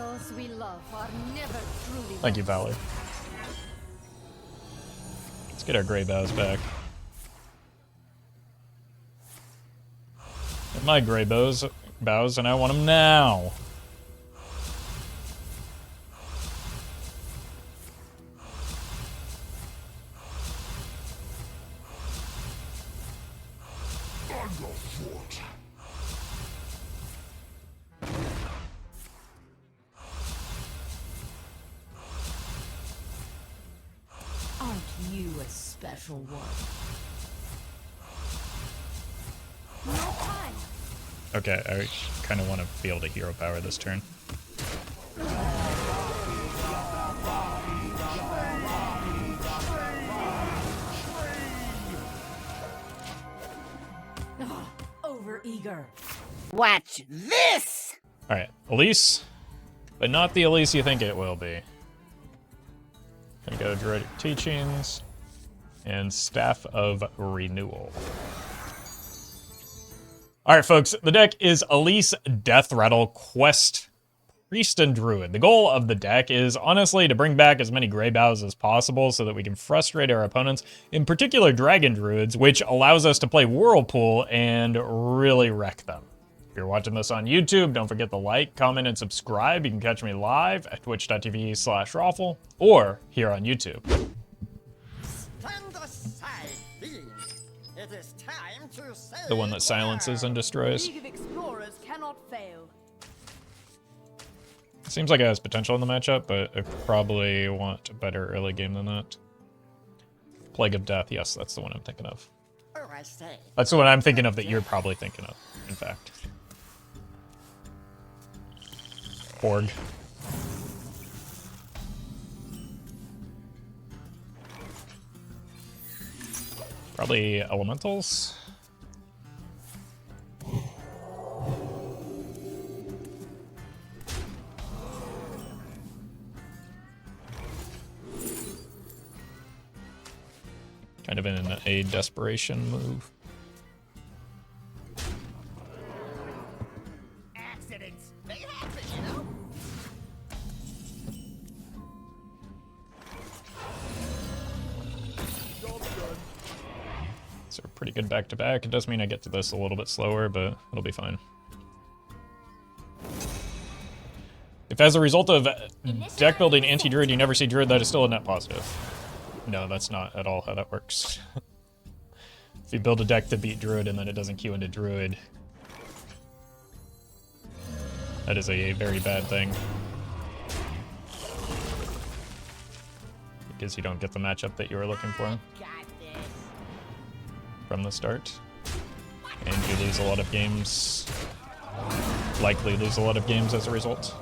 Those we love are never truly. Thank you, Valley. Let's get our Greyboughs back. Get my Greyboughs, and I want them now. Aren't you a special one? No time. Okay, I kind of want to be able to hero power this turn. Over-eager. Watch this! Alright, Elise, but not the Elise you think it will be. Gonna go Druidic Teachings and Staff of Renewal. Alright folks, the deck is Elise, Deathrattle, Quest, Priest, and Druid. The goal of the deck is honestly to bring back as many Greyboughs as possible so that we can frustrate our opponents, in particular Dragon Druids, which allows us to play Whirlpool and really wreck them. If you're watching this on YouTube, don't forget to like, comment, and subscribe. You can catch me live at twitch.tv/Roffle or here on YouTube. Stand aside, fiend. It is time to save The one that silences and destroys. League of Explorers cannot fail. Seems like it has potential in the matchup, but I probably want a better early game than that. Plague of Death, yes, that's the one I'm thinking of. Oh, I say. That's the one I'm thinking of that you're probably thinking of, in fact. Borg. Probably Elementals. Kind of in a desperation move. Accidents, they happen, you know? So pretty good back-to-back. It does mean I get to this a little bit slower, but it'll be fine. If as a result of deck building anti-Druid you never see Druid, that is still a net positive. No, that's not at all how that works. If you build a deck to beat Druid and then it doesn't queue into Druid, that is a very bad thing. Because you don't get the matchup that you were looking for from the start. And you lose a lot of games. Likely lose a lot of games as a result.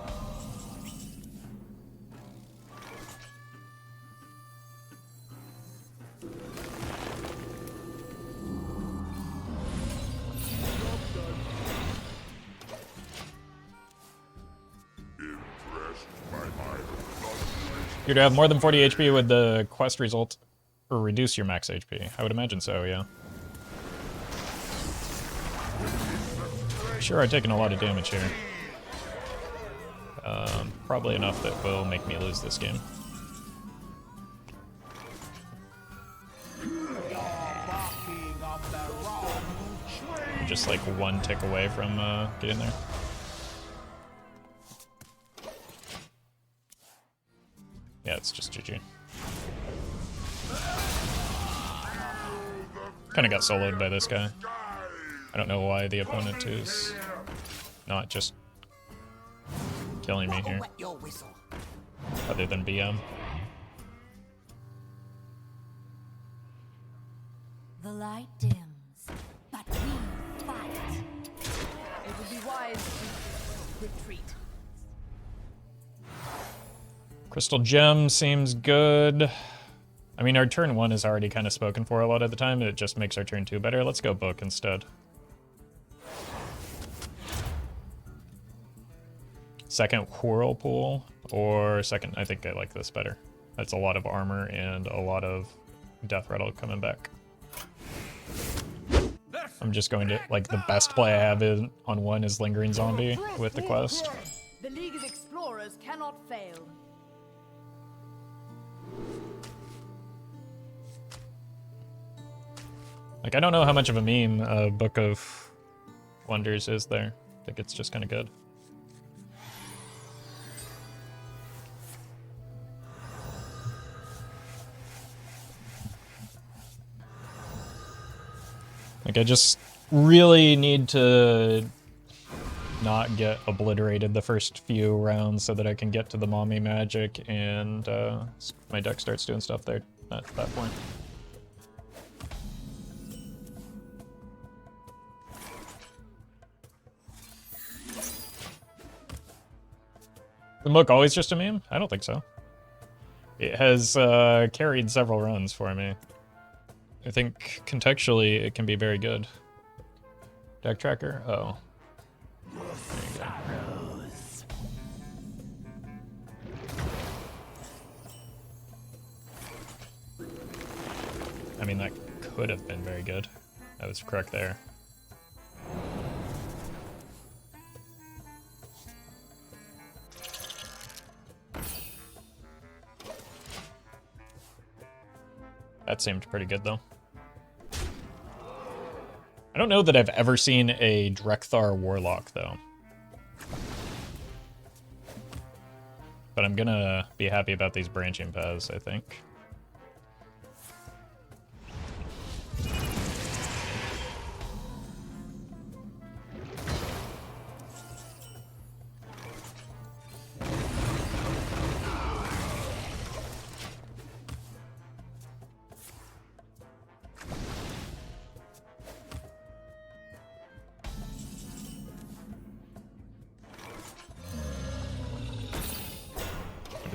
You're to have more than 40 HP with the quest result, or reduce your max HP. I would imagine so, yeah. Sure, I've taken a lot of damage here. Probably enough that will make me lose this game. Just like one tick away from getting there. Yeah, it's just GG. Kinda got soloed by this guy. I don't know why the opponent is not just killing me here, other than BM. The light dims, but we fight. It would be wise to retreat. Crystal Gem seems good. I mean, our turn 1 is already kind of spoken for a lot of the time. It just makes our turn 2 better. Let's go Book instead. Second Whirlpool, or second, I think I like this better. That's a lot of armor and a lot of Deathrattle coming back. I'm just going to, like, the best play I have on 1 is Lingering Zombie with the quest. The League of Explorers cannot fail. Like, I don't know how much of a meme Book of Wonders is there. I think it's just kind of good. Like, I just really need to not get obliterated the first few rounds so that I can get to the mommy magic and my deck starts doing stuff there at that point. The book always just a meme? I don't think so. It has carried several runs for me. I think contextually it can be very good. Deck tracker? Oh. There you go. I mean, that could have been very good. I was correct there. That seemed pretty good, though. I don't know that I've ever seen a Drekthar Warlock, though. But I'm gonna be happy about these branching paths, I think.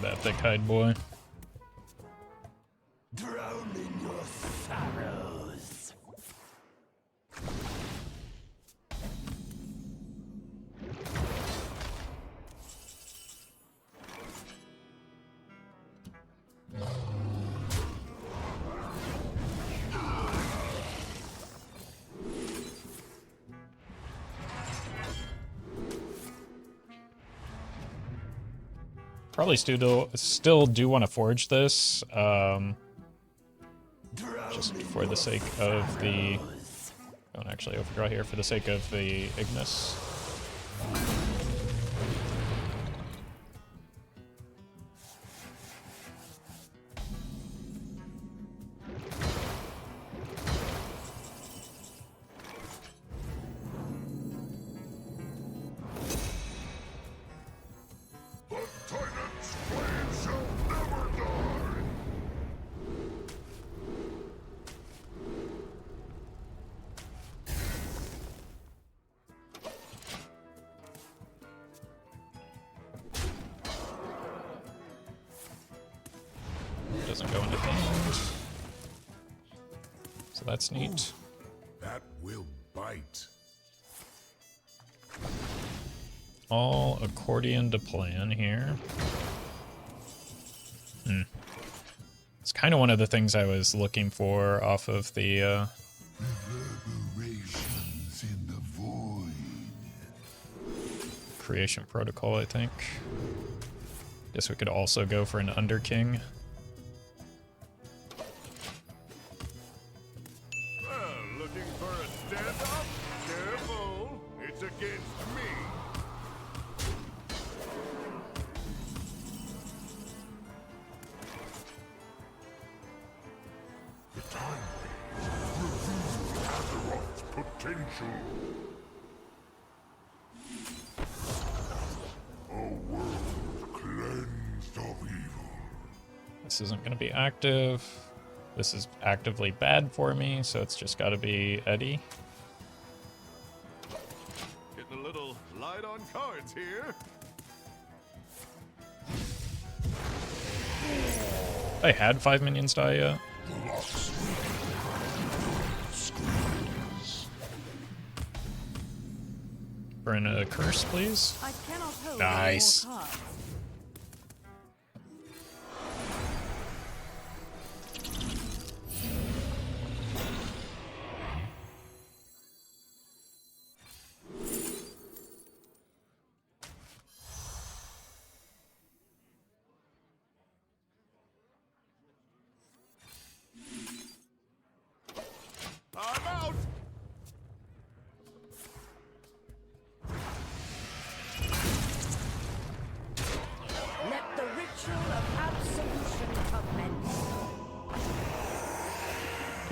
That thick-hide boy. Drown in your sorrows. Probably still do want to forge this, just for the sake of the... Don't actually overdraw here, for the sake of the Ignis. Doesn't go into hand. So that's neat. That will bite. All accordion to plan here. It's kind of one of the things I was looking for off of the Reverberations in the void. creation protocol, I think. Guess we could also go for an Underking. Looking for a stand-up? Careful, it's against me. The time reveals Azeroth's potential. A world cleansed of evil. This isn't going to be active. This is actively bad for me, so it's just got to be Eddie. Getting a little light on cards here. I had 5 minions die yet. Burn a curse, please. I cannot hold Nice. any more cards.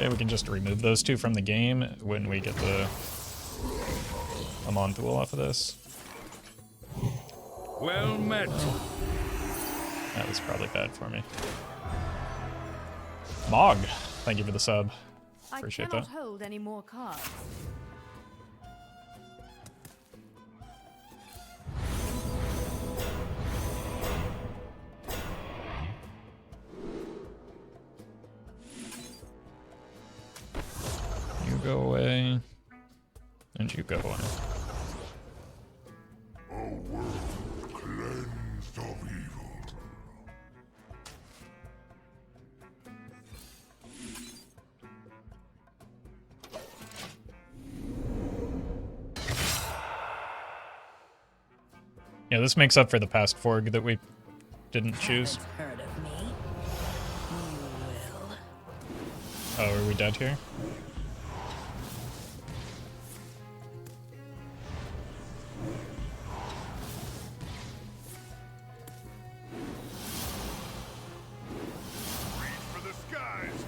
Okay, we can just remove those two from the game when we get the Amon Thule off of this. Well met. That was probably bad for me. Mog, thank you for the sub. Appreciate I cannot that. hold any more cards. You go away. And you go away. A world cleansed of evil. Yeah, this makes up for the past Forg that we didn't choose. Heard of me? You will. Oh, are we dead here? Reach for the skies.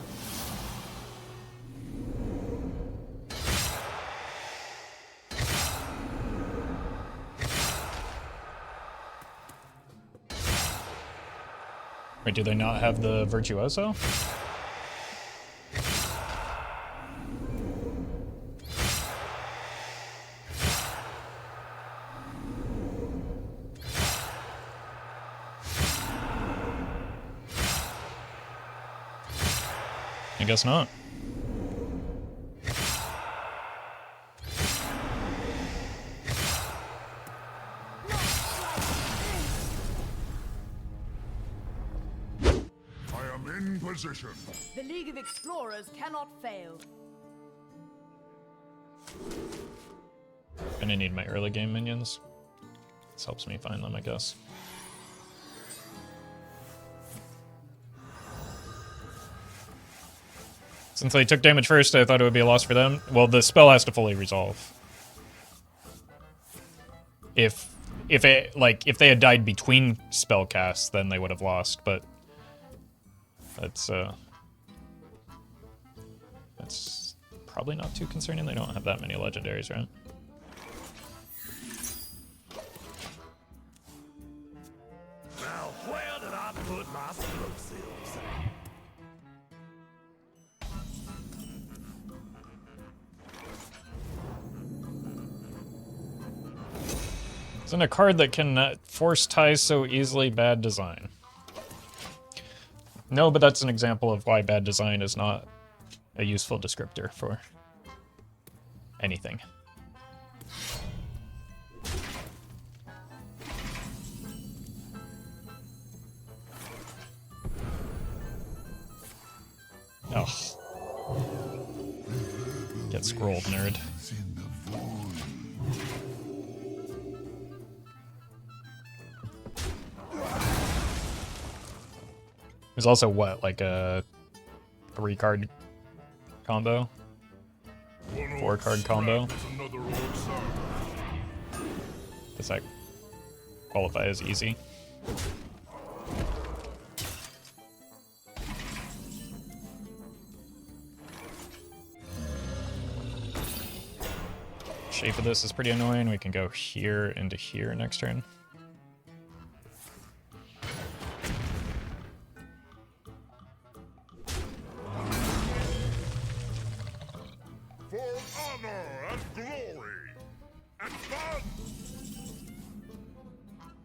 Wait, do they not have the Virtuoso? I guess not. I am in position. The League of Explorers cannot fail. Gonna need my early game minions. This helps me find them, I guess. Since they took damage first, I thought it would be a loss for them. Well, the spell has to fully resolve. If if they had died between spell casts, then they would have lost, but that's probably not too concerning. They don't have that many legendaries, right? Now where did I put my explosives? Isn't a card that can force ties so easily bad design? No, but that's an example of why bad design is not a useful descriptor for anything. Oh. Get scrolled, nerd. There's also what, like a 3-card combo? 4-card combo? Does that qualify as easy? Shape of this is pretty annoying. We can go here into here next turn. For honor and glory and fun.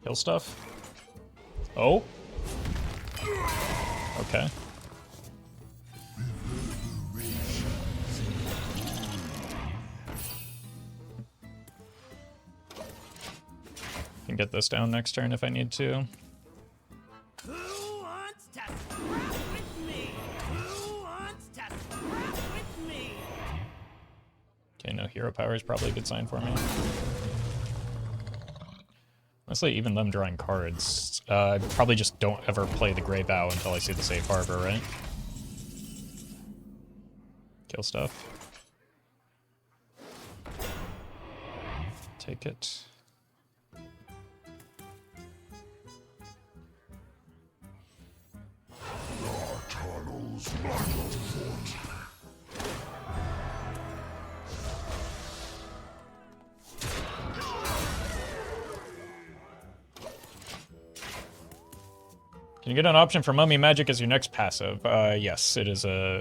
Kill stuff. Oh. Okay. Can get this down next turn if I need to. Who wants to scrap with me? Who wants to scrap with me? Okay, no hero power is probably a good sign for me. Honestly, even them drawing cards. I probably just don't ever play the Greybough until I see the safe harbor, right? Kill stuff. Take it. Can you get an option for Mummy Magic as your next passive? Yes, it is a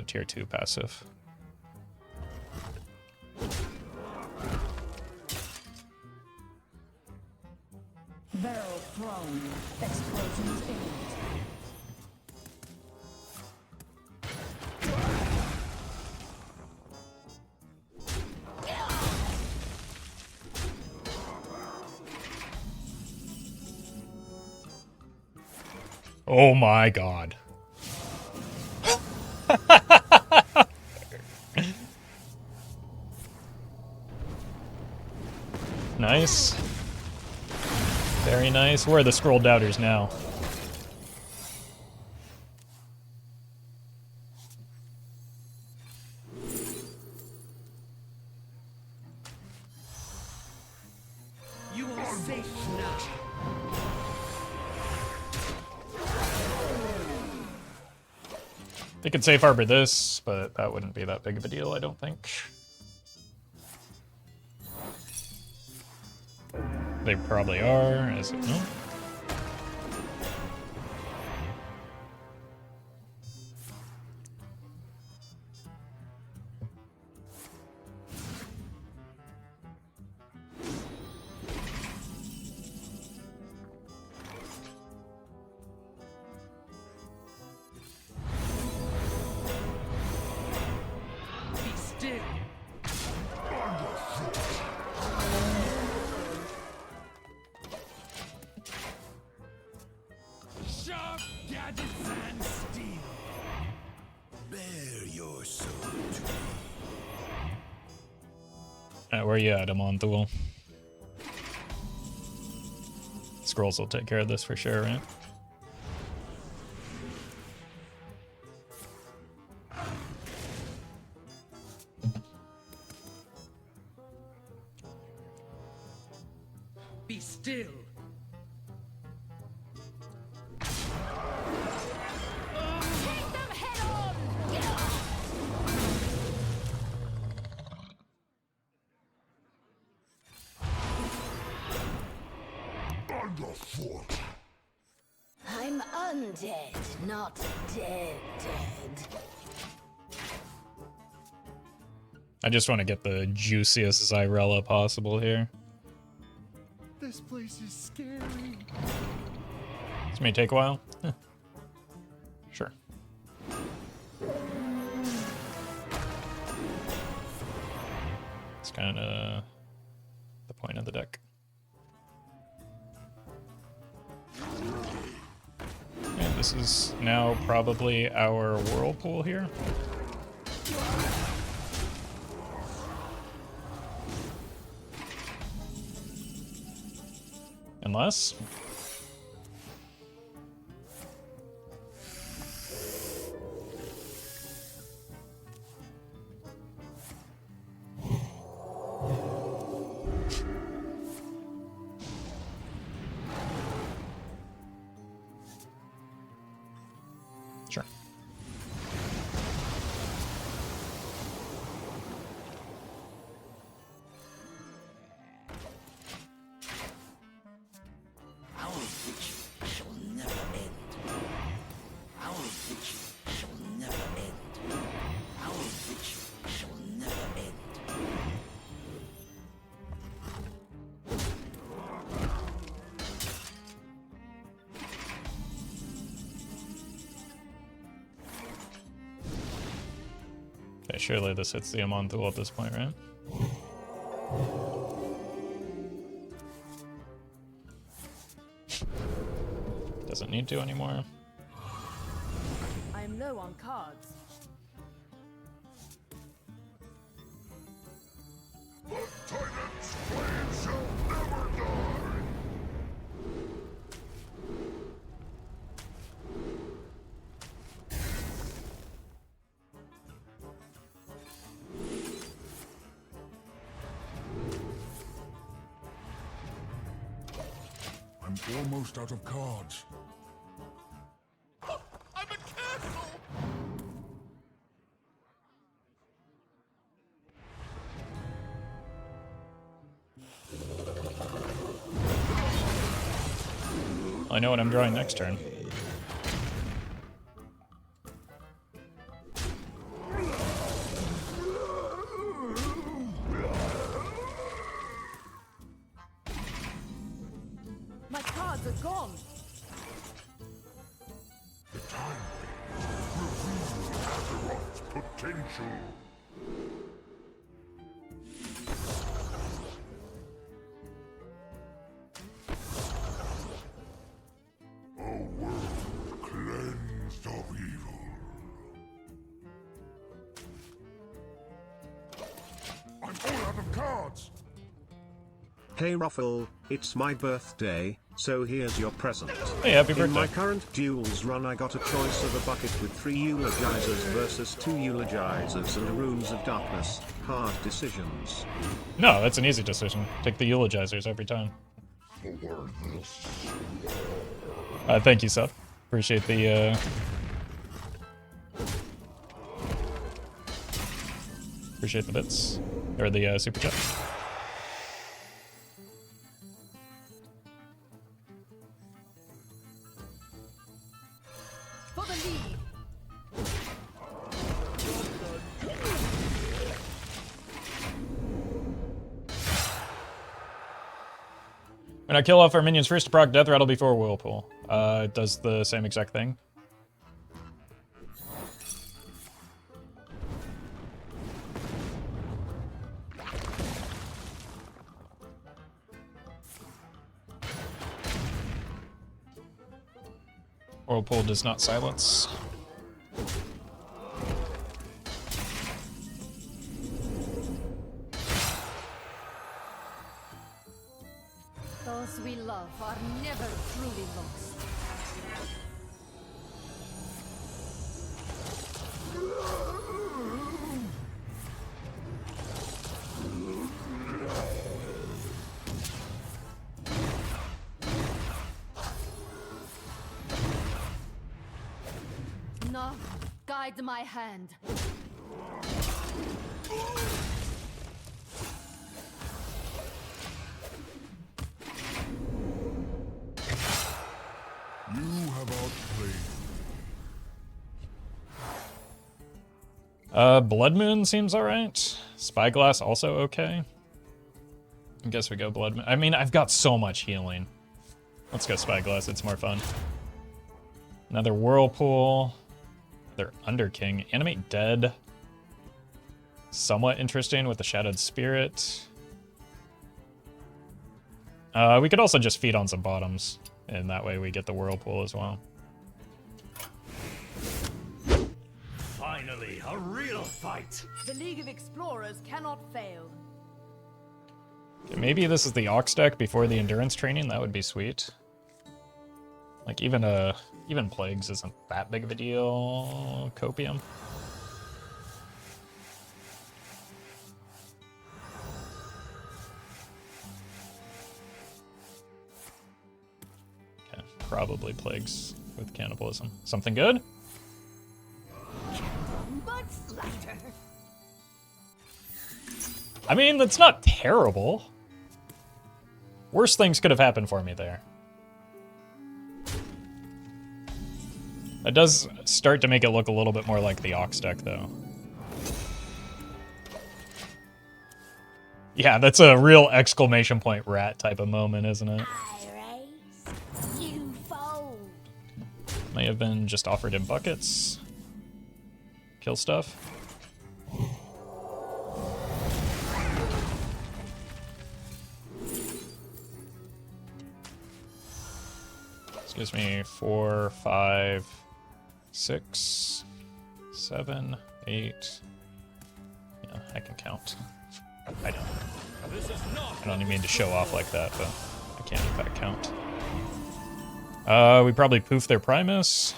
tier 2 passive. Barrel thrown. Explosions imminent. Oh my god. Nice. Very nice. Where are the scroll doubters now? You are safe now. They could safe harbor this, but that wouldn't be that big of a deal, I don't think. They probably are, as it, no? Be still. Sharp gadgets and steel. Bear your soul to me. Where you at? I'm on Duel. Scrolls will take care of this for sure, right? Be still. Take them head on! Underfoot. I'm undead, not dead. I just want to get the juiciest Zyrella possible here. This place is scary. This may take a while. Huh. Sure. It's kind of the point of the deck. And this is now probably our Whirlpool here. Unless... Sure. Our victory shall never end. Our victory shall never end. Our victory shall never end. Okay, surely this hits the Amon Duel at this point, right? Doesn't need to anymore. I am low on cards. The Titan's blade shall never die. I'm almost out of cards. I'm a castle! I know what I'm drawing next turn. My cards are gone. The time reveals Azeroth's potential. A world cleansed of evil. I'm all out of cards. Hey Roffle, it's my birthday, so here's your present. Hey, happy In my birthday. current Duels run I got a choice of a bucket with 3 eulogizers versus 2 eulogizers and runes of darkness. Hard decisions. No, that's an easy decision. Take the eulogizers every time. Thank you, Seth. Appreciate the, Appreciate the bits. Or the, super chat. For the lead. When I kill off our minions first to proc Deathrattle before Whirlpool. It does the same exact thing. Whirlpool does not silence. Those we love are never truly lost. No, guide my hand. You have outplayed. Blood Moon seems alright. Spyglass also okay. I guess we go Blood Moon. I mean, I've got so much healing. Let's go Spyglass, it's more fun. Another Whirlpool. Another Underking. Animate Dead. Somewhat interesting with the Shadowed Spirit. We could also just feed on some bottoms, and that way we get the Whirlpool as well. Finally, a real fight. The League of Explorers cannot fail. Okay, maybe this is the Ox deck before the Endurance training. That would be sweet. Like, even Plagues isn't that big of a deal. Copium. Okay, probably Plagues with Cannibalism. Something good? Much lighter. I mean, that's not terrible. Worse things could have happened for me there. It does start to make it look a little bit more like the Ox deck, though. Yeah, that's a real exclamation point rat type of moment, isn't it? I raise, you fold. May have been just offered in buckets. Kill stuff. This gives me 4, 5, 6, 7, 8. Yeah, I can count. I don't. I don't even mean to show off like that, but I can in fact count. We probably poof their Primus.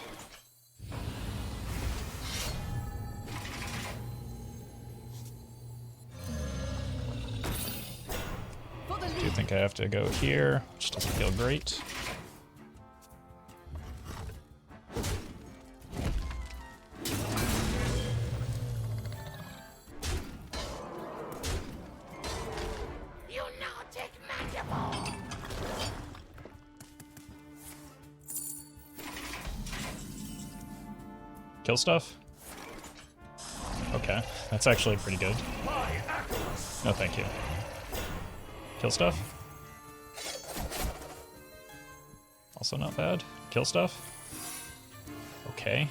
Do you think I have to go here? Which doesn't feel great. Kill stuff? Okay, that's actually pretty good. No, thank you. Kill stuff? Also not bad. Kill stuff? Okay.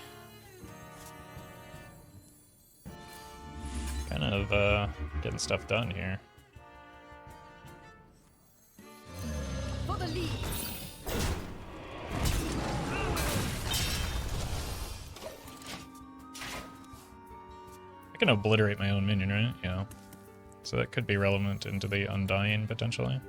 Kind of getting stuff done here. For the lead. I can obliterate my own minion, right? Yeah. So that could be relevant into the Undying, potentially.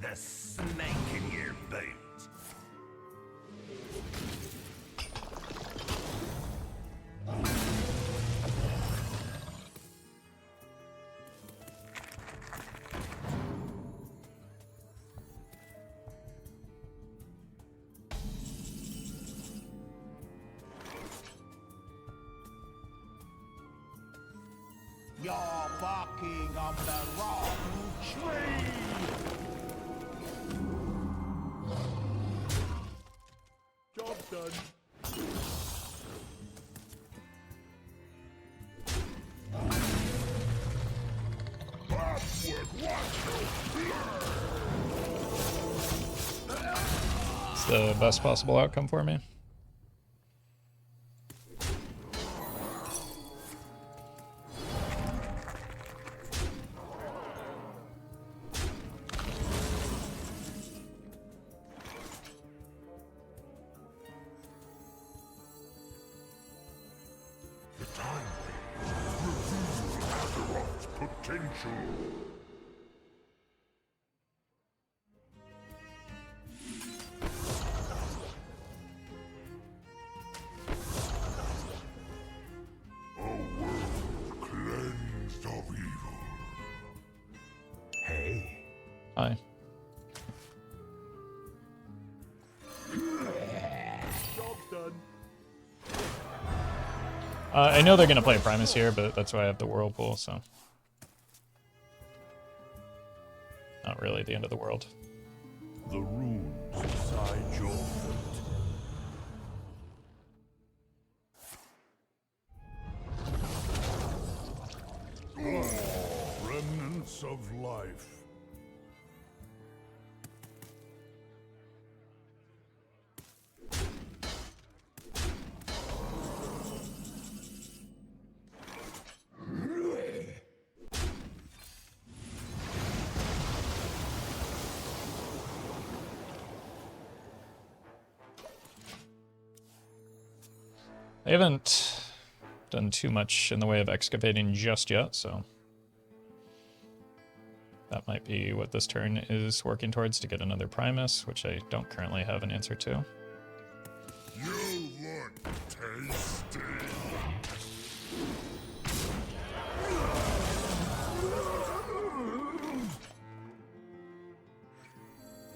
The snake in your boot. You're barking on the wrong tree. Job done. It's the best possible outcome for me. Potential. A world cleansed of evil. Hey. Hi. Job done. I know they're gonna play Primus here, but that's why I have the Whirlpool, so. Not really the end of the world. The runes inside your foot. Remnants of life. They haven't done too much in the way of excavating just yet, so that might be what this turn is working towards, to get another Primus, which I don't currently have an answer to. You look tasty.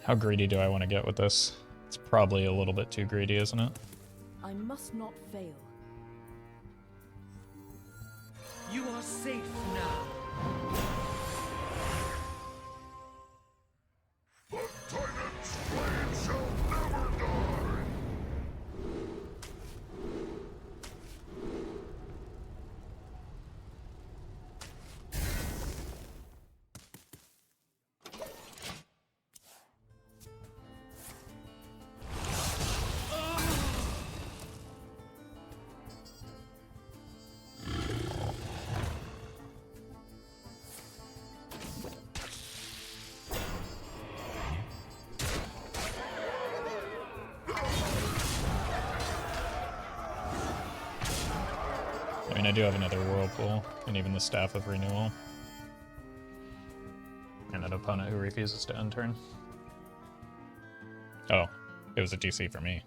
How greedy do I want to get with this? It's probably a little bit too greedy, isn't it? I must not fail. You are safe now. The Titan's flame shall never die. I mean, I do have another Whirlpool, and even the Staff of Renewal. And an opponent who refuses to end turn. Oh, it was a GC for me.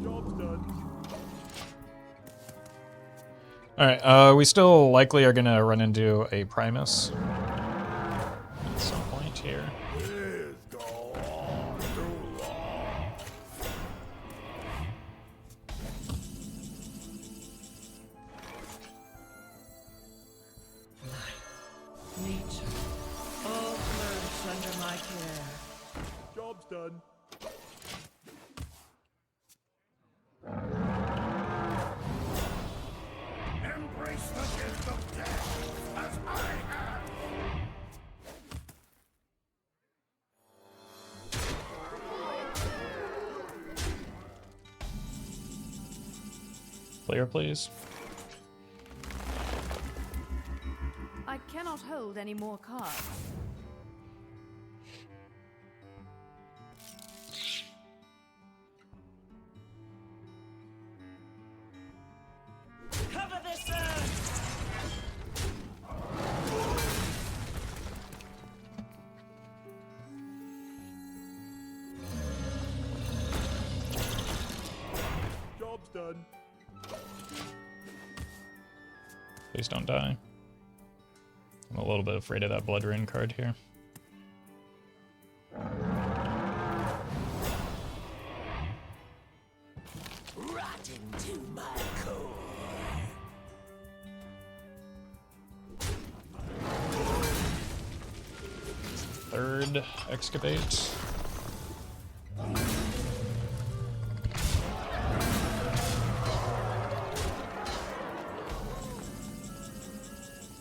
Job's done. Alright, we still likely are gonna run into a Primus at some point here. This go on too long. Nature. All flourish under my care. Job's done. Embrace the gift of death as I have. Clear, please. I cannot hold any more cards. Cover this earth! Job's done. Please don't die. I'm a little bit afraid of that Blood Rune card here. Rotten to my core. Third Excavate.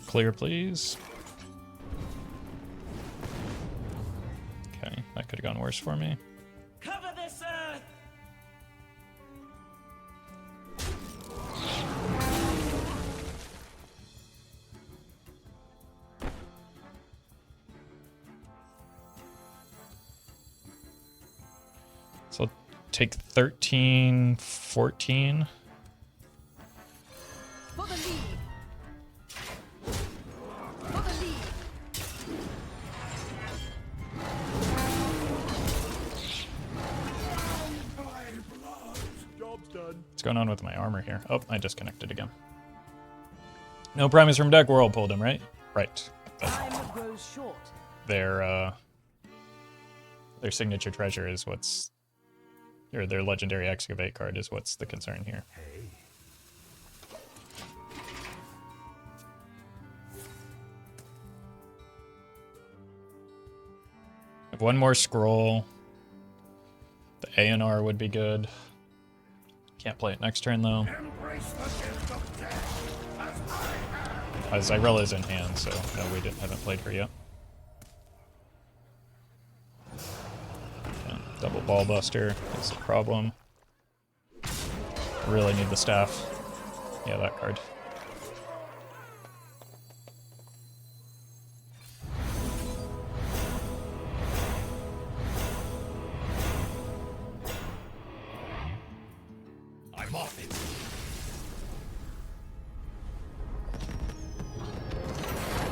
Clear, please. Okay, that could have gone worse for me. Cover this earth! So I'll take 13, 14. For the lead. For the lead. Job's done. What's going on with my armor here? Oh, I disconnected again. No Primus from deck, World pulled him, right? Right. Time grows short. Their signature treasure is what's... Or their legendary Excavate card is what's the concern here. If one more scroll, the A&R would be good. Can't play it next turn though, Embrace the gift of death as I have. as Zyrella's in hand, so no, we haven't played her yet. Okay, double ball buster is the problem. Really need the staff. Yeah, that card. I'm off it.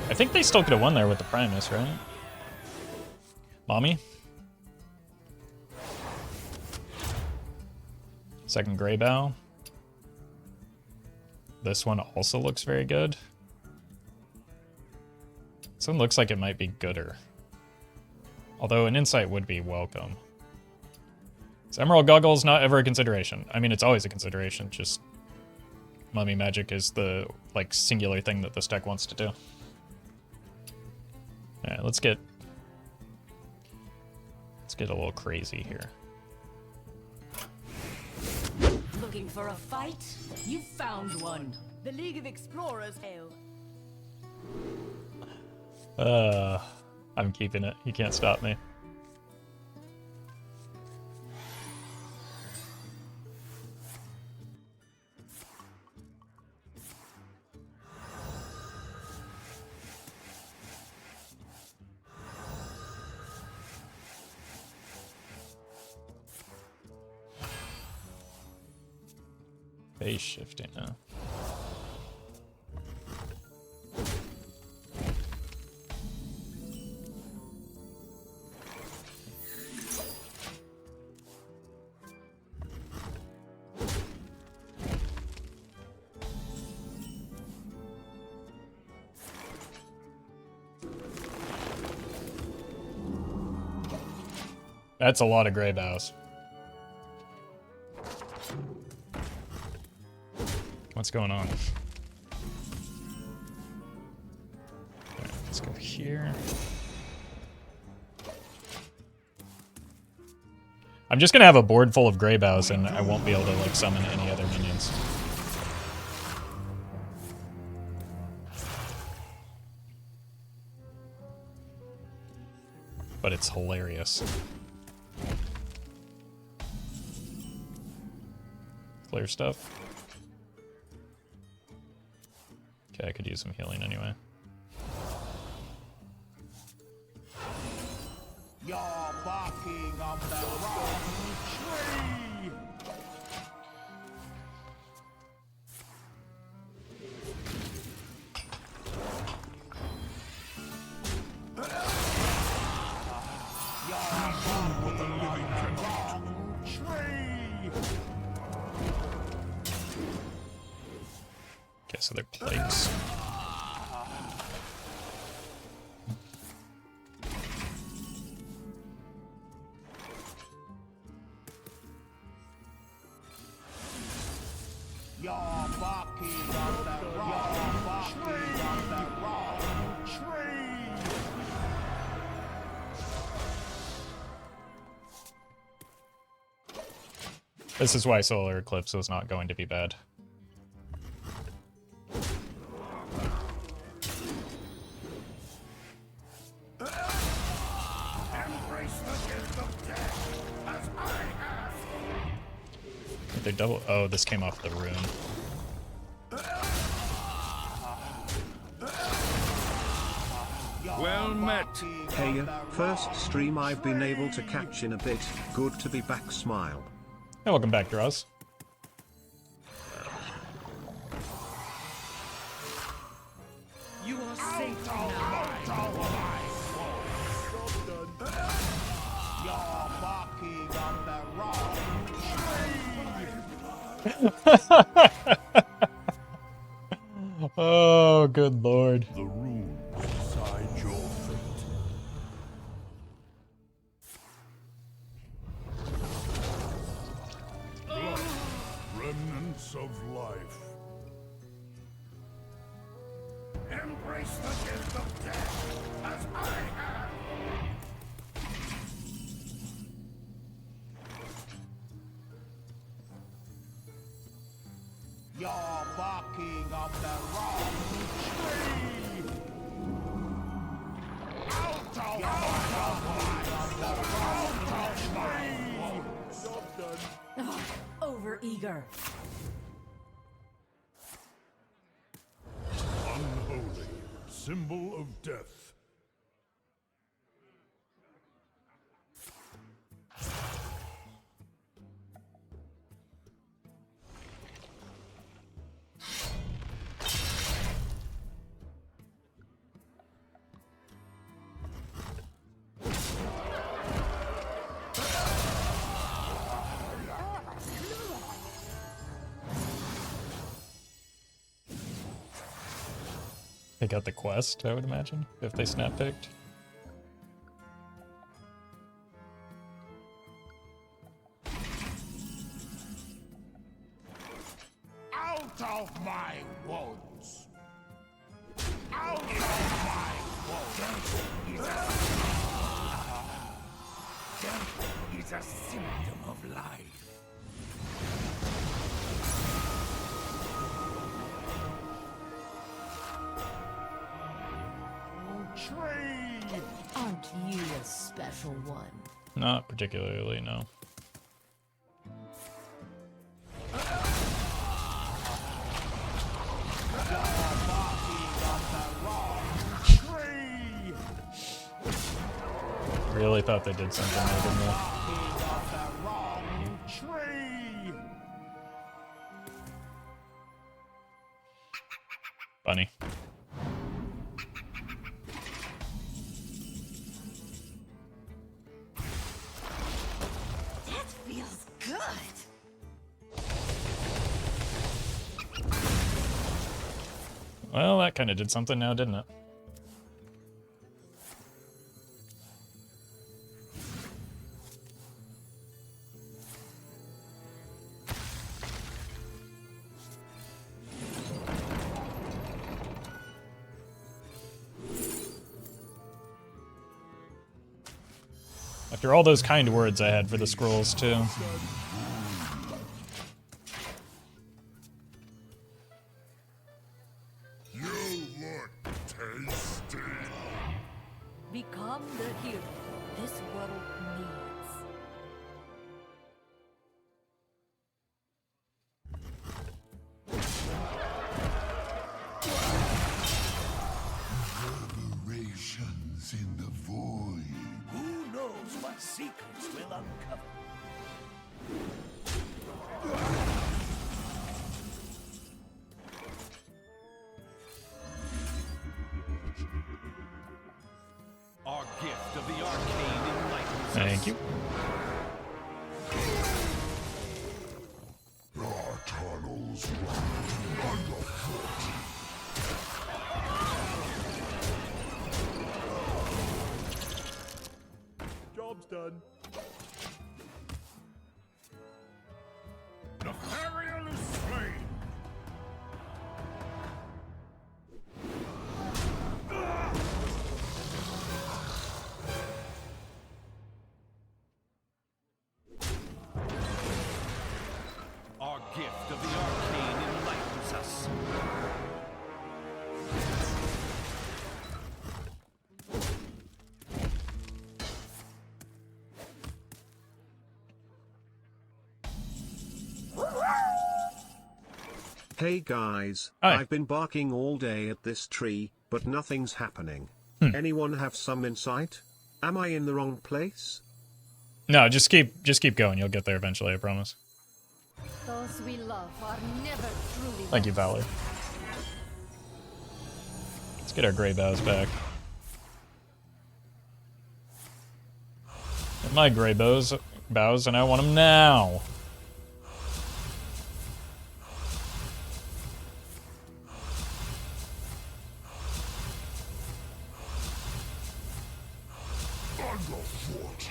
I think they still could have won there with the Primus, right? Mommy? Second Greybough. This one also looks very good. This one looks like it might be gooder. Although an insight would be welcome. Is Emerald Goggles not ever a consideration? I mean, it's always a consideration, just Mummy Magic is the, like, singular thing that this deck wants to do. Alright, let's get a little crazy here. Looking for a fight? You found one. The League of Explorers hail. I'm keeping it. You can't stop me. Phase shifting, huh? That's a lot of Greyboughs. What's going on? Alright, let's go here. I'm just gonna have a board full of Greyboughs and I won't be able to like summon any other minions. But it's hilarious. Clear stuff. Okay, I could use some healing anyway. You're barking on the wrong tree. Okay, so they're plagues. You're barking on the wrong tree. This is why Solar Eclipse was not going to be bad. They're double. Oh, this came off the rune. Well met. Hey, first stream I've been able to catch in a bit. Good to be back, smile. Hey, welcome back, Draws. You are safe now. You're barking on the wrong Oh, good lord. The runes decide your fate. Blood, remnants of life. Embrace the gift of death, as I have. You're barking on the wrong tree. Out of Over eager. Unholy, symbol of death. They got the quest, I would imagine, if they snap picked. Out of my wounds! Out of my wounds! Death is a symptom of life. Tree! Aren't you a special one? Not particularly, no. Really thought they did something there, didn't they? Well, that kind of did something now, didn't it? After all those kind words I had for the scrolls, too. You look tasty. Become the hero this world needs. Reverberations in the void. Who knows what secrets will uncover? Our gift of the arcane enlightens Thank us. you. Our tunnels run underfoot. Job's done. Nefarian is slain. Our gift of the arcane enlightens us. Hey guys, Hi. I've been barking all day at this tree, but nothing's happening. Anyone have some insight? Am I in the wrong place? No, just keep going. You'll get there eventually, I promise. Those we love are never truly Thank you, lost. Valerie. Let's get our Greyboughs back. Get my Greyboughs, and I want them now. Underfoot.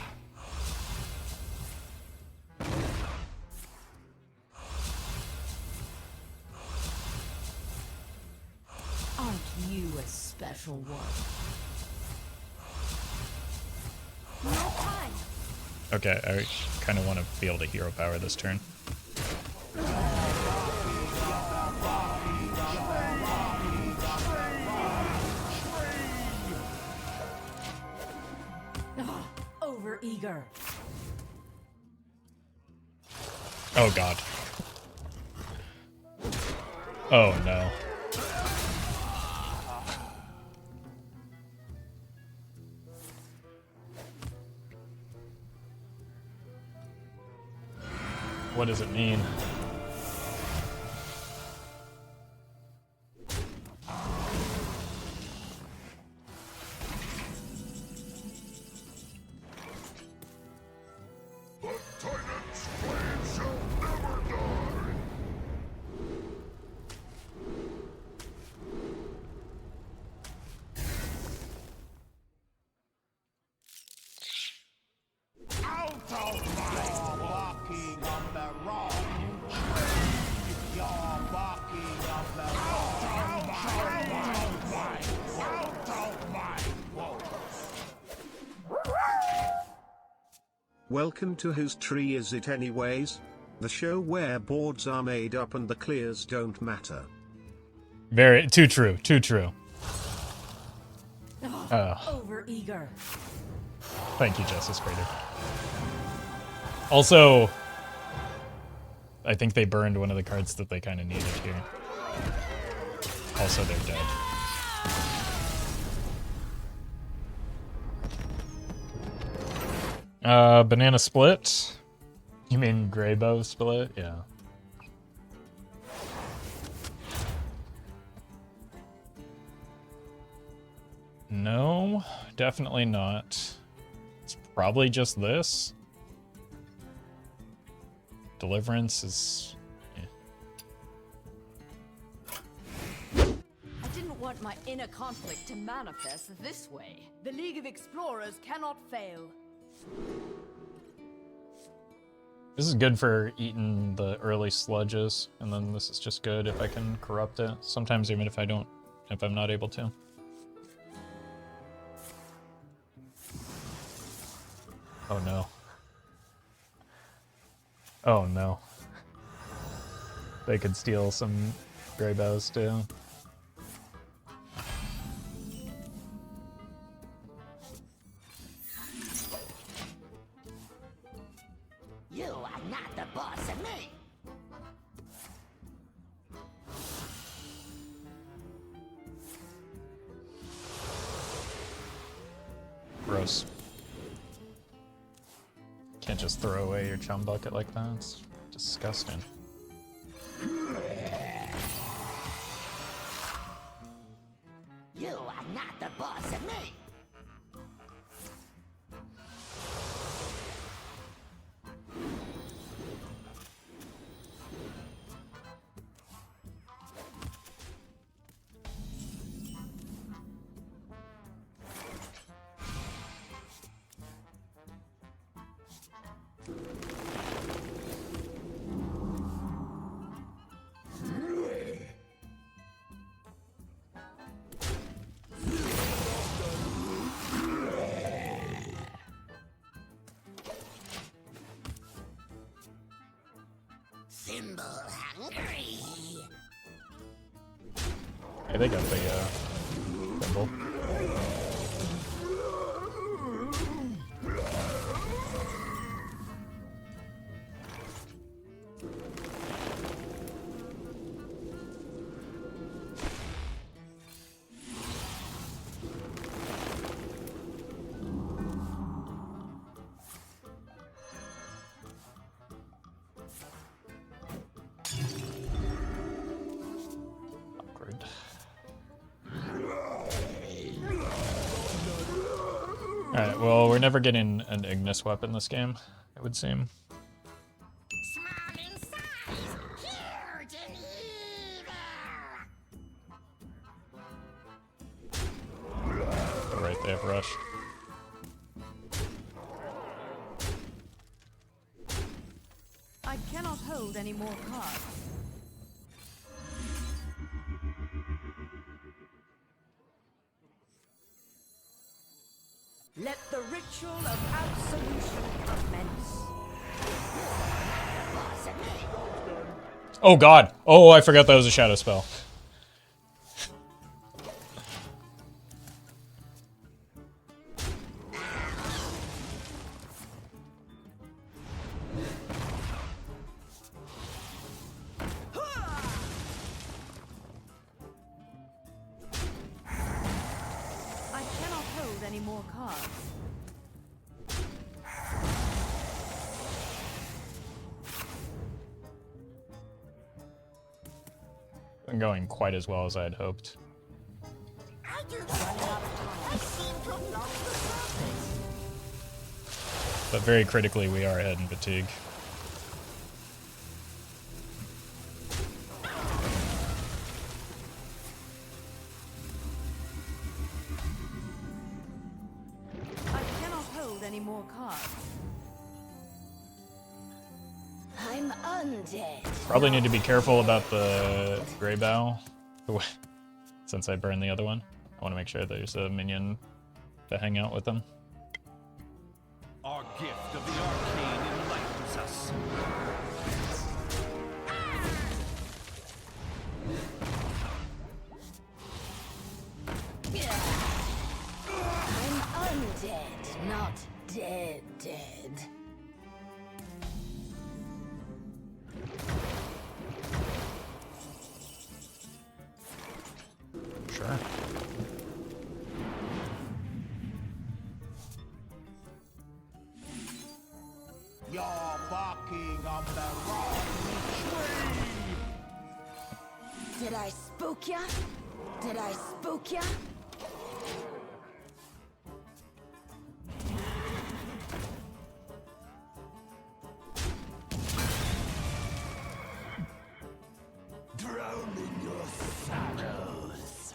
Aren't you a special one? No time. Okay, I kind of want to be able to hero power this turn. Over eager. Oh god. Oh no. What does it mean? The Titan's blade shall never die. Out of my Walking on the wrong tree. You're walking on the wrong Welcome to Whose Tree Is It Anyways? The show where boards are made up and the clears don't matter. Very too true. Too true. Over eager. Thank you, Justice Crater. Also, I think they burned one of the cards that they kind of needed here. Also, they're dead. Banana split? You mean Greybough split? Yeah. No, definitely not. It's probably just this. Deliverance is... I didn't want my inner conflict to manifest this way. The League of Explorers cannot fail. This is good for eating the early sludges, and then this is just good if I can corrupt it. Sometimes even if I'm not able to. Oh no. Oh no. They could steal some Greyboughs too. You are not the boss of me. Gross. Can't just throw away your chum bucket like that. It's disgusting. You are not the boss of me. Symbol hungry. Hey, they got the symbol. Awkward. Alright, well, we're never getting an Ignis weapon this game, it would seem. Small in size, huge in evil. Alright, they have rushed. I cannot hold any more cards. Let the ritual of absolution commence. Oh god! Oh, I forgot that was a shadow spell. I cannot hold any more cards. Been going quite as well as I had hoped. I do not I seem to have lost the surface. But very critically, we are ahead in fatigue. I cannot hold any more cards. I'm undead. Probably need to be careful about the Greybough, since I burned the other one. I want to make sure there's a minion to hang out with them. Our gift of the arcane enlightens us. I'm undead, not dead. Sure. You're barking on the wrong tree. Did I spook ya? Did I spook ya? Drown in your sorrows.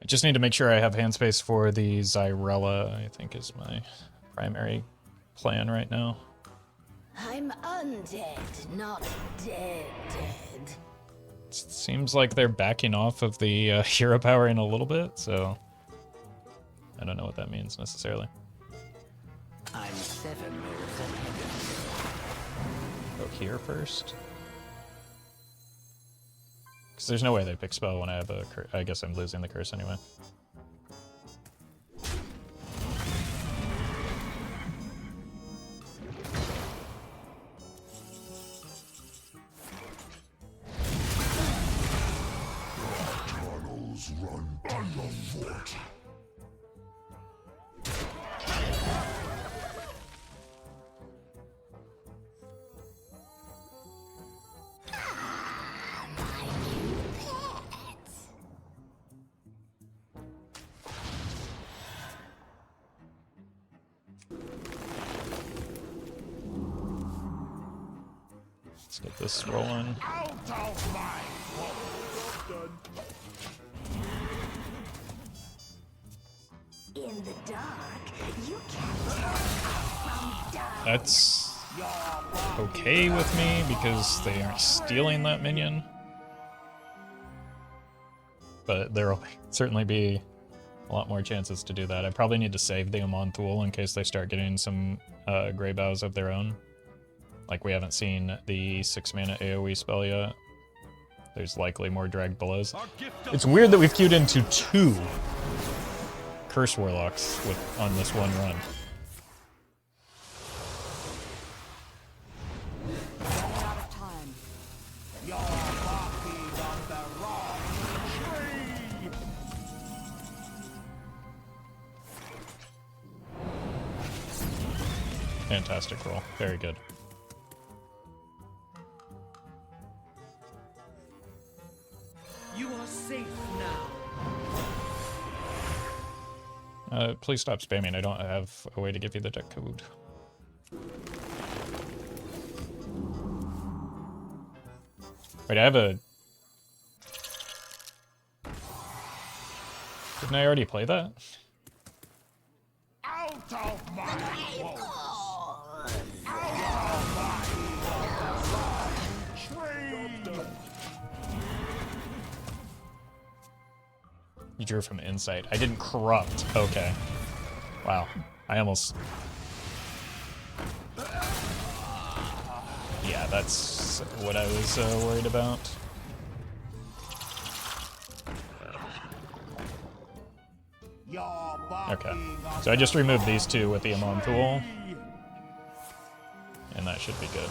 I just need to make sure I have hand space for the Zyrella, I think is my primary plan right now. I'm undead, not dead. Seems like they're backing off of the hero power in a little bit, so I don't know what that means necessarily. I'm 7 moves ahead. Go here first. Because there's no way they pick spell when I have a curse. I guess I'm losing the curse anyway. Tunnels run underfoot. Let's get this rolling. Out of my way. In the dark, you can't tell from dark. That's okay with me because they aren't stealing that minion. But there will certainly be a lot more chances to do that. I probably need to save the Amon Thule in case they start getting some Greyboughs of their own. Like, we haven't seen the 6-mana AoE spell yet. There's likely more Dragged Belows. It's weird that we've queued into 2 Curse Warlocks on this one run. Running out of time. You're walking on the wrong tree. Fantastic roll. Very good. You are safe now. Please stop spamming. I don't have a way to give you the deck code. Wait, I have a... Didn't I already play that? Out of my way. You drew from Insight. I didn't corrupt. Okay. Wow. I almost... Yeah, that's what I was worried about. Okay. So I just removed these 2 with the Amon Thule. And that should be good.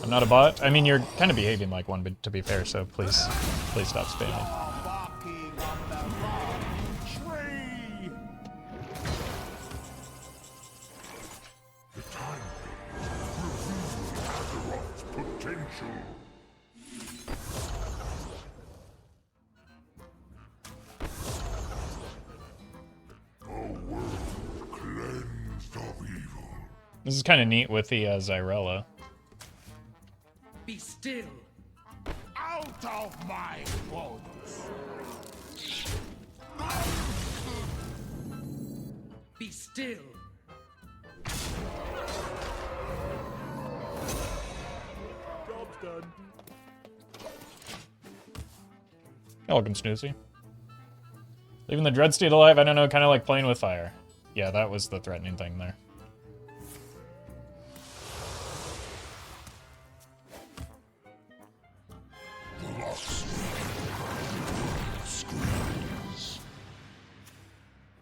I'm not a bot. I mean, you're kind of behaving like one, but to be fair, so please stop spamming. Walking on the wrong tree. The time Azeroth's potential. A world cleansed of evil. This is kind of neat with the Zyrella. Be still. Out of my bones. Be still. Job's done. Welcome, Snoozy. Leaving the Dreadsteed alive, I don't know, kind of like playing with fire. Yeah, that was the threatening thing there.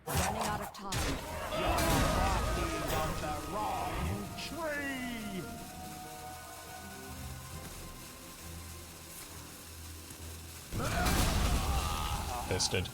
Running out of time. Walking on the wrong tree. Fisted.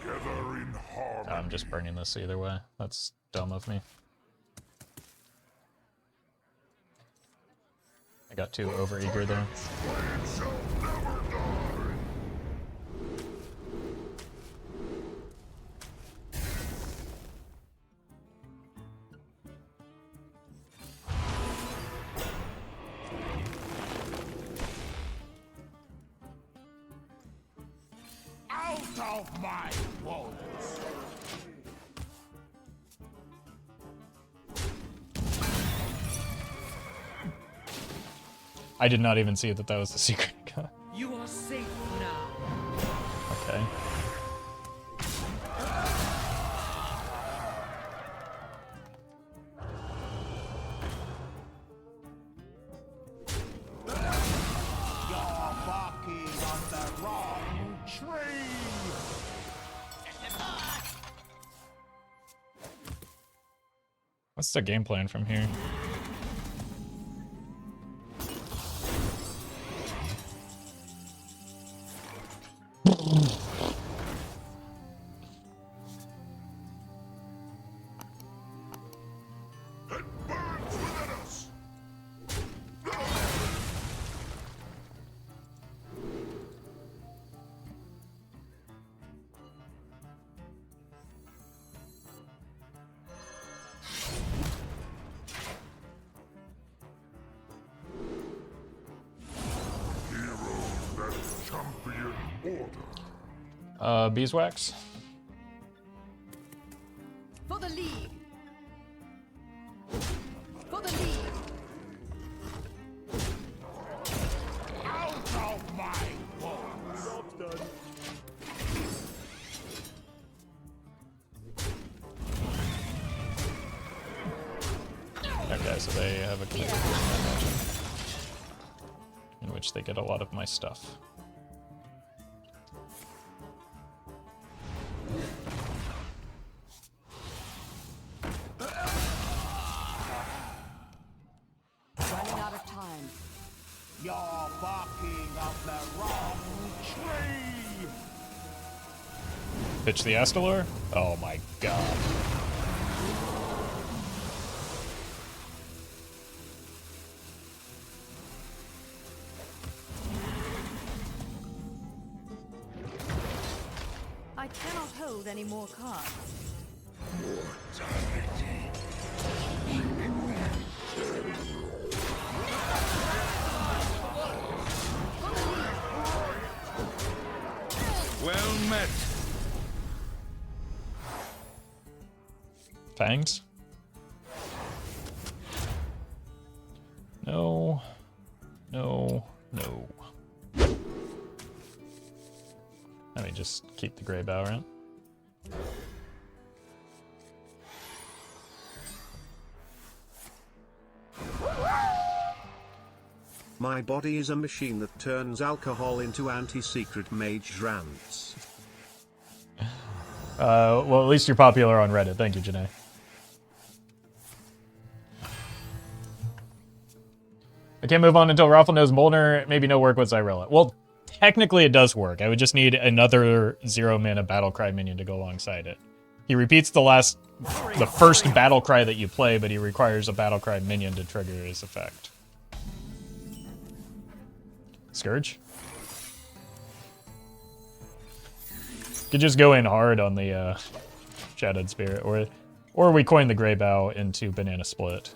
Together in harmony. I'm just burning this either way. That's dumb of me. got too overeager there. Out of my walls! I did not even see that that was the secret gun. You are safe now. Okay. You're barking on the wrong tree! What's the game plan from here? Beeswax. For the league. For the league. Out of my walls! Okay, so they have a clear in which they get a lot of my stuff. Running out of time. You're barking up the wrong tree! Pitch the Astalor? Oh my god. I cannot hold any more cards. Well met. Fangs? No. No. No. Let me just keep the Greybough around. My body is a machine that turns alcohol into anti-secret mage rants. Well, at least you're popular on Reddit. Thank you, Janae. I can't move on until Roffle knows Molnar. Maybe no work with Zyrella. Well, technically it does work. I would just need another 0-mana Battlecry minion to go alongside it. He repeats the first Battlecry that you play, but he requires a Battlecry minion to trigger his effect. Scourge? Could just go in hard on the Shadowed Spirit, or we coin the Greybough into Banana Split.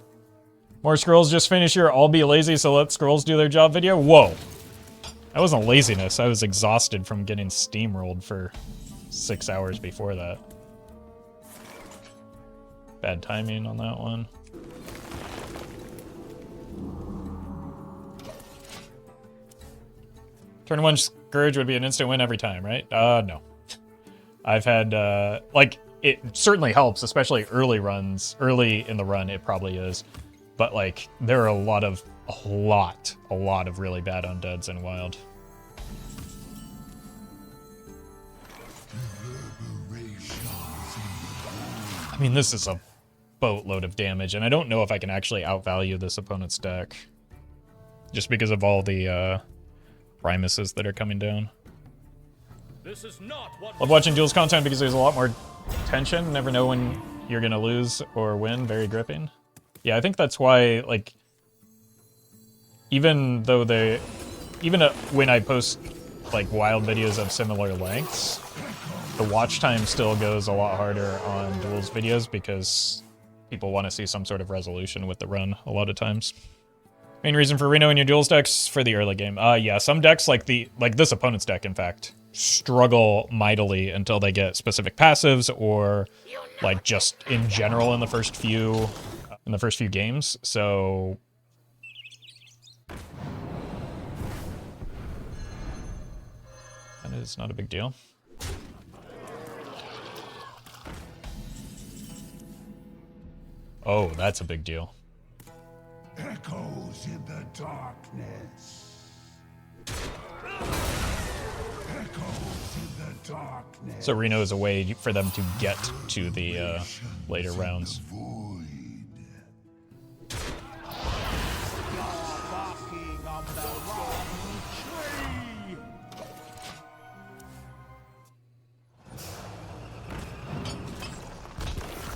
More scrolls, just finish your I'll be lazy so let scrolls do their job video? Whoa! That wasn't laziness, I was exhausted from getting steamrolled for 6 hours before that. Bad timing on that one. Turn 1 Scourge would be an instant win every time, right? No. I've had, like, it certainly helps, especially early runs. Early in the run, it probably is. But, like, there are a lot of really bad undeads in Wild. I mean, this is a boatload of damage, and I don't know if I can actually outvalue this opponent's deck. Just because of all the, Primuses that are coming down. This is not what Love watching Duels content because there's a lot more tension. Never know when you're gonna lose or win. Very gripping. Yeah, I think that's why, like, even though when I post like wild videos of similar lengths, the watch time still goes a lot harder on Duels videos because people want to see some sort of resolution with the run a lot of times. Main reason for Reno in your Duels decks for the early game. Yeah, some decks like this opponent's deck, in fact, struggle mightily until they get specific passives or like just in general in the first few games. So that is not a big deal. Oh, that's a big deal. Echoes in the darkness. Echoes in the darkness. So Reno is a way for them to get to the later rounds. Void.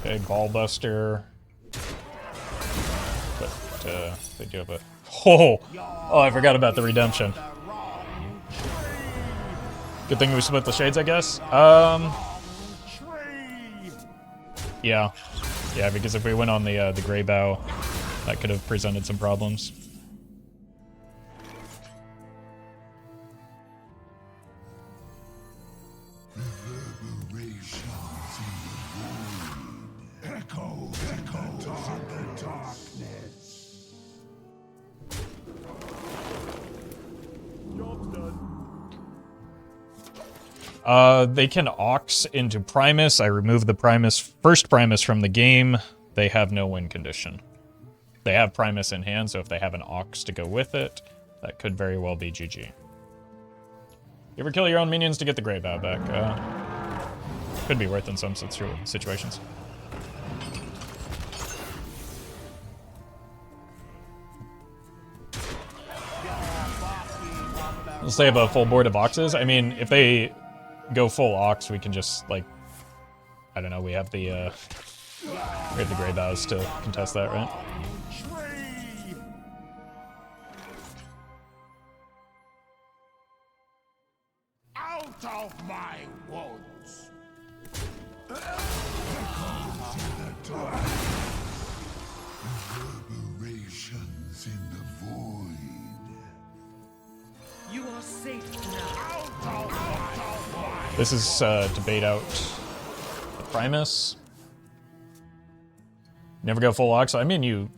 Okay, Ballbuster. But they do have a... Oh, I forgot about the redemption. Good thing we split the shades, I guess. Yeah, because if we went on the Greybough, that could have presented some problems. They can Ox into Primus. I remove the first Primus from the game. They have no win condition. They have Primus in hand, so if they have an Ox to go with it, that could very well be GG. You ever kill your own minions to get the Greybough back? Could be worth in some situations. Let's say I have a full board of Oxes. I mean, if they go full Ox, we can just, like, I don't know, we have the Greyboughs to contest that, right? Out of my woods. Reverberations in the void. You are safe now. This is to bait out the Primus. Never go full Ox. I mean, you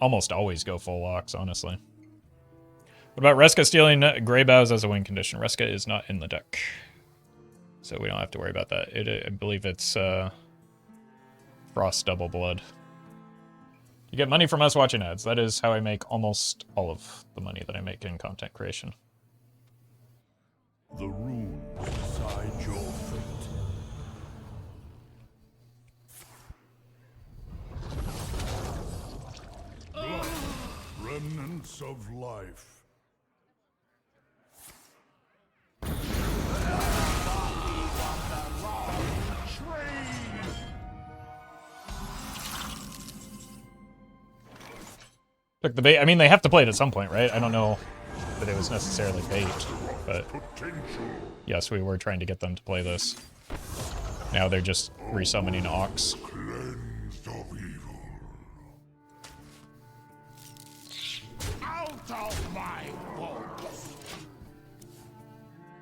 almost always go full Ox, honestly. What about Reska stealing Greyboughs as a win condition? Reska is not in the deck, so we don't have to worry about that. I believe it's Frost Double Blood. You get money from us watching ads. That is how I make almost all of the money that I make in content creation. The runes decide your fate. Remnants of life. Took the bait. I mean, they have to play it at some point, right? I don't know that it was necessarily bait, but yes, we were trying to get them to play this. Now they're just resummoning Ox. Cleansed of evil. Out of my woods.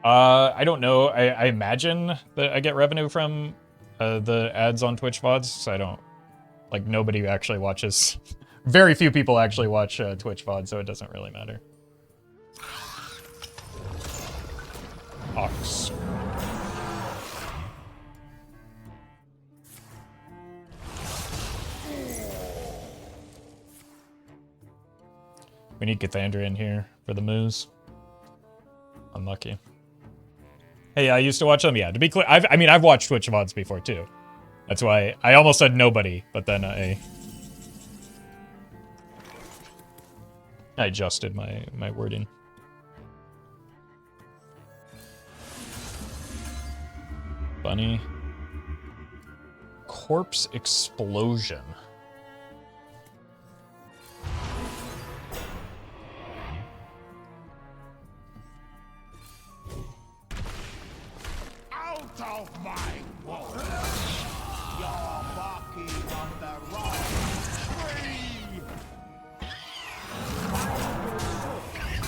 I don't know. I imagine that I get revenue from the ads on Twitch VODs, so I don't... Like, nobody actually watches... Very few people actually watch Twitch VOD, so it doesn't really matter. Ox. We need Cassandra in here for the moves. Unlucky. Hey, I used to watch them. Yeah, to be clear, I've watched Twitch VODs before too. That's why I almost said nobody, but then I adjusted my wording. Bunny. Corpse Explosion. of my wall! You're barking on the wrong tree!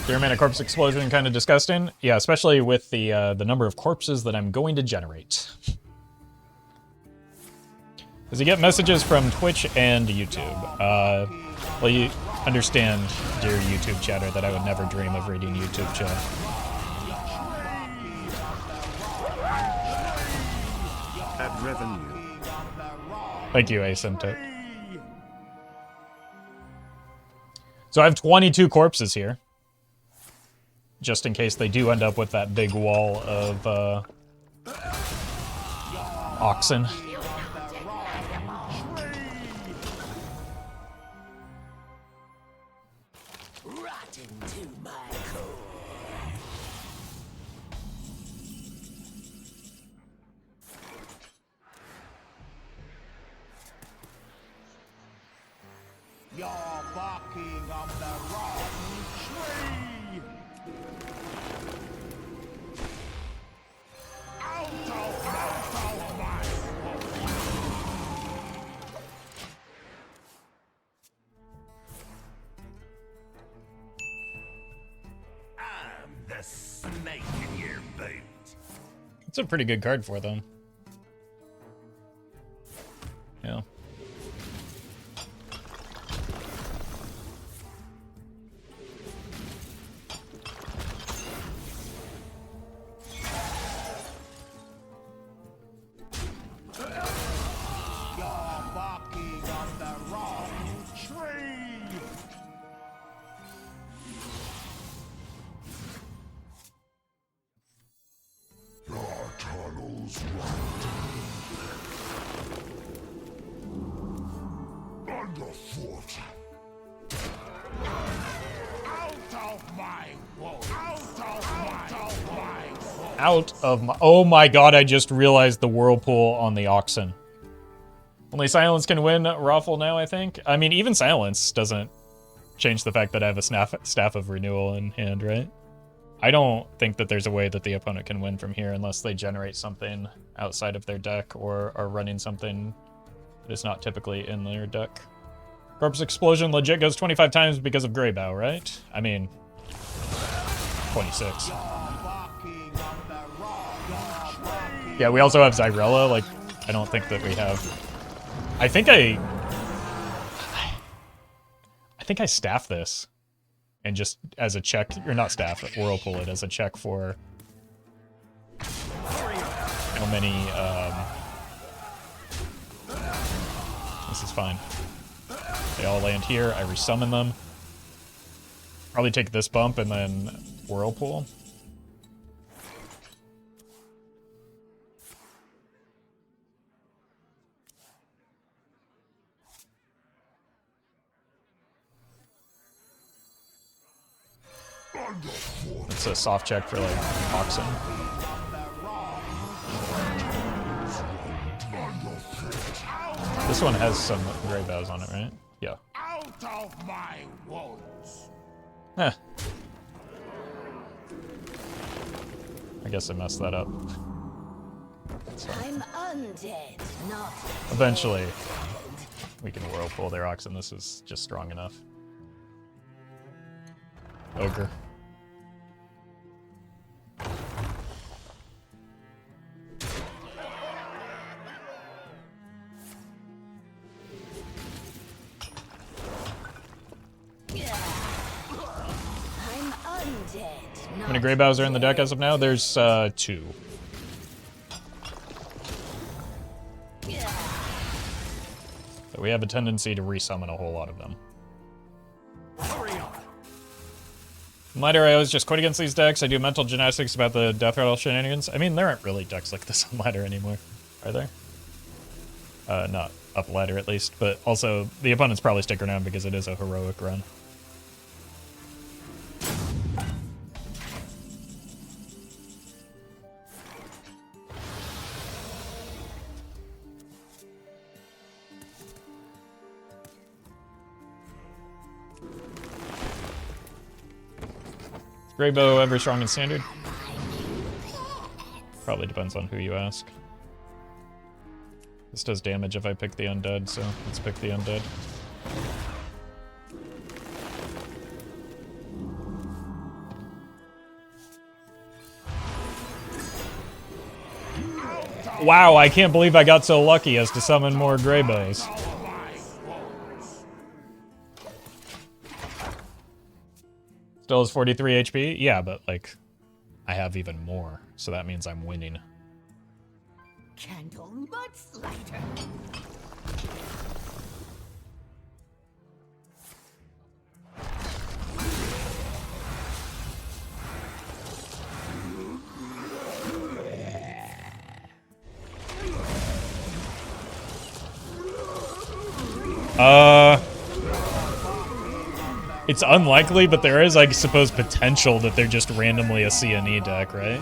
0-mana corpse explosion, kind of disgusting. Yeah, especially with the number of corpses that I'm going to generate. Does he get messages from Twitch and YouTube? Well, you understand, dear YouTube chatter, that I would never dream of reading YouTube chat. Add revenue. Thank you, Asymptote. So I have 22 corpses here. Just in case they do end up with that big wall of oxen. Rotten to my core. You're barking on the wrong tree! Out of my I'm the snake in your boot. It's a pretty good card for them. Yeah. You're barking on the wrong tree! Our tunnels run underfoot. Out of my wall! Out of my wall! Out of my... Oh my god, I just realized the whirlpool on the oxen. Only silence can win Roffle now, I think. I mean, even silence doesn't change the fact that I have a staff of renewal in hand, right? I don't think that there's a way that the opponent can win from here unless they generate something outside of their deck or are running something that is not typically in their deck. Corpse Explosion legit goes 25 times because of Greybough, right? I mean, 26. Yeah, we also have Zyrella. Like, I don't think that we have... I think I staff this. And just as a check, or not staff, whirlpool it as a check for how many, this is fine. They all land here, I resummon them. Probably take this bump and then whirlpool. It's a soft check for like oxen. This one has some Greyboughs on it, right? Yeah. Out of my wounds! Eh. I guess I messed that up. I'm undead, not Eventually, we can whirlpool their oxen. This is just strong enough. Ogre. I'm undead, How many Greyboughs are in the deck as of now? There's 2. So we have a tendency to resummon a whole lot of them. Lighter, I always just quit against these decks. I do mental gymnastics about the Deathrattle shenanigans. I mean, there aren't really decks like this on Lighter anymore, are there? Not up Lighter at least, but also the opponents probably stick around because it is a heroic run. Greybough ever strong in standard? Probably depends on who you ask. This does damage if I pick the undead, so let's pick the undead. Wow, I can't believe I got so lucky as to summon more Greyboughs. Still has 43 HP? Yeah, but like, I have even more, so that means I'm winning. Candle much lighter. It's unlikely, but there is, I suppose, potential that they're just randomly a CNE deck, right?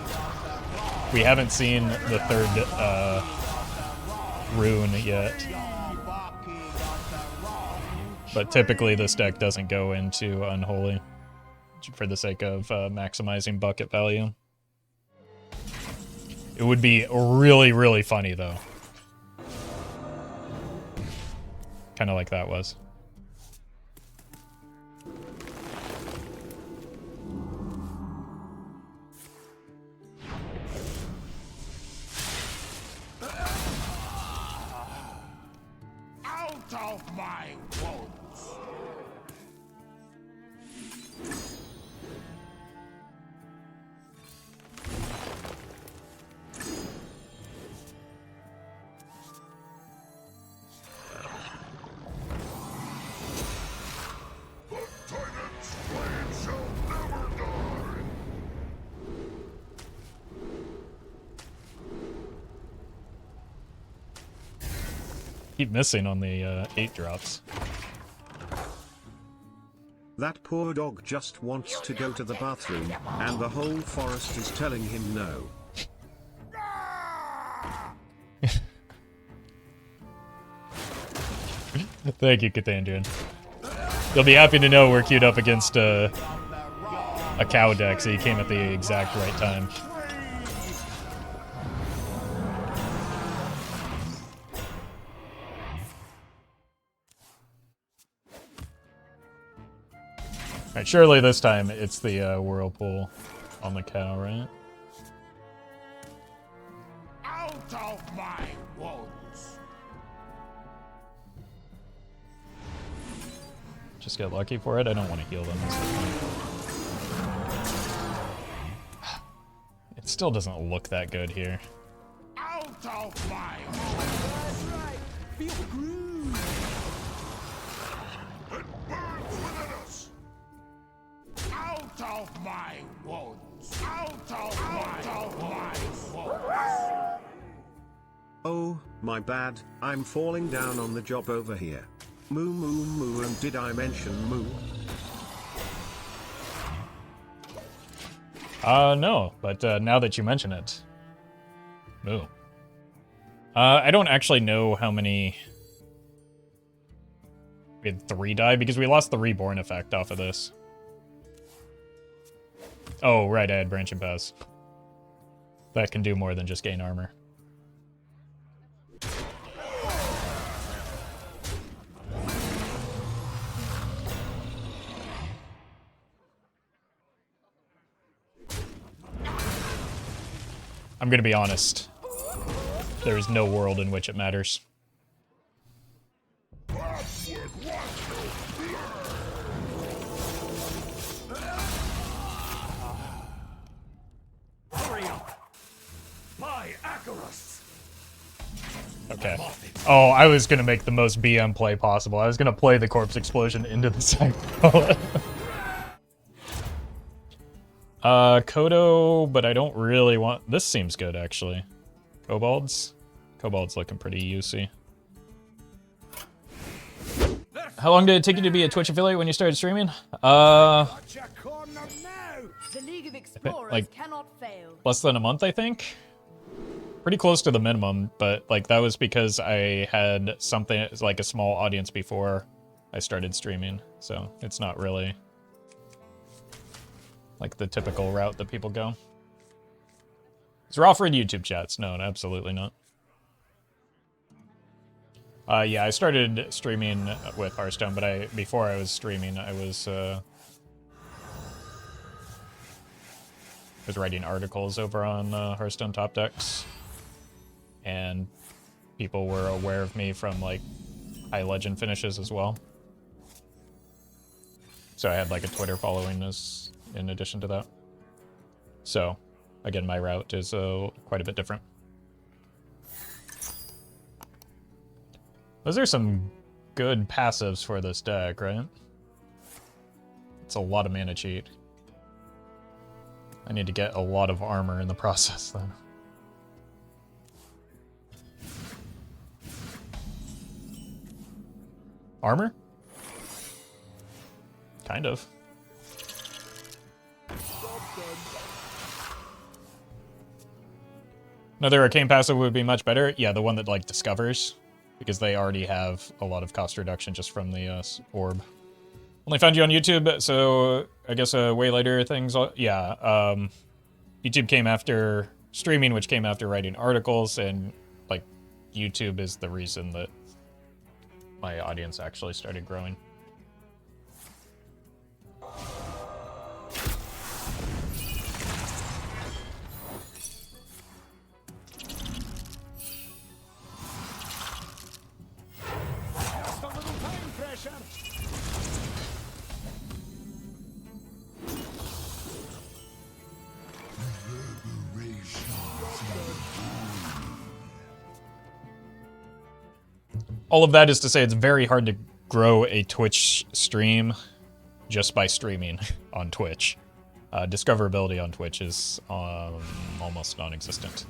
We haven't seen the third rune yet. But typically this deck doesn't go into Unholy for the sake of maximizing bucket value. It would be really, really funny, though. Kind of like that was. Out of my wounds! Tyrant's blade shall never die! Keep missing on the 8 drops. That poor dog just wants to go to the bathroom, and the whole forest is telling him no. Thank you, Cathandrian. You'll be happy to know we're queued up against a cow deck, so you came at the exact right time. Alright, surely this time it's the whirlpool on the cow, right? Out of my wounds! Just get lucky for it. I don't want to heal them. It still doesn't look that good here. Out of my wounds! That's right! Feel the groove! It burns within us! Out of my wounds! Out of my wounds! Oh, my bad, I'm falling down on the job over here. Moo moo moo, and did I mention moo? No, but now that you mention it. Moo. I don't actually know how many... We had 3 die, because we lost the Reborn effect off of this. Oh, right, I had Branch and Pass. That can do more than just gain armor. I'm gonna be honest. There is no world in which it matters. Hurry up! By Acarus! Okay. Oh, I was gonna make the most BM play possible. I was gonna play the Corpse Explosion into the cycle. Kodo, but I don't really want... This seems good, actually. Kobolds? Kobold's looking pretty usey. How long did it take you to be a Twitch affiliate when you started streaming? The League of Explorers like, cannot fail. less than a month, I think? Pretty close to the minimum, but like that was because I had something like a small audience before I started streaming, so it's not really like the typical route that people go. Is Roffle in YouTube chats? No, absolutely not. Yeah, I started streaming with Hearthstone, but before I was streaming, I was writing articles over on Hearthstone Top Decks, and people were aware of me from like high legend finishes as well. So I had like a Twitter following as in addition to that. So again, my route is quite a bit different. Those are some good passives for this deck, right? It's a lot of mana cheat. I need to get a lot of armor in the process, though. Armor? Kind of. Another arcane passive would be much better. Yeah, the one that, like, discovers. Because they already have a lot of cost reduction just from the orb. Only found you on YouTube, so I guess way later things. Yeah, YouTube came after streaming, which came after writing articles, and like YouTube is the reason that my audience actually started growing. All of that is to say it's very hard to grow a Twitch stream just by streaming on Twitch. Discoverability on Twitch is almost non-existent.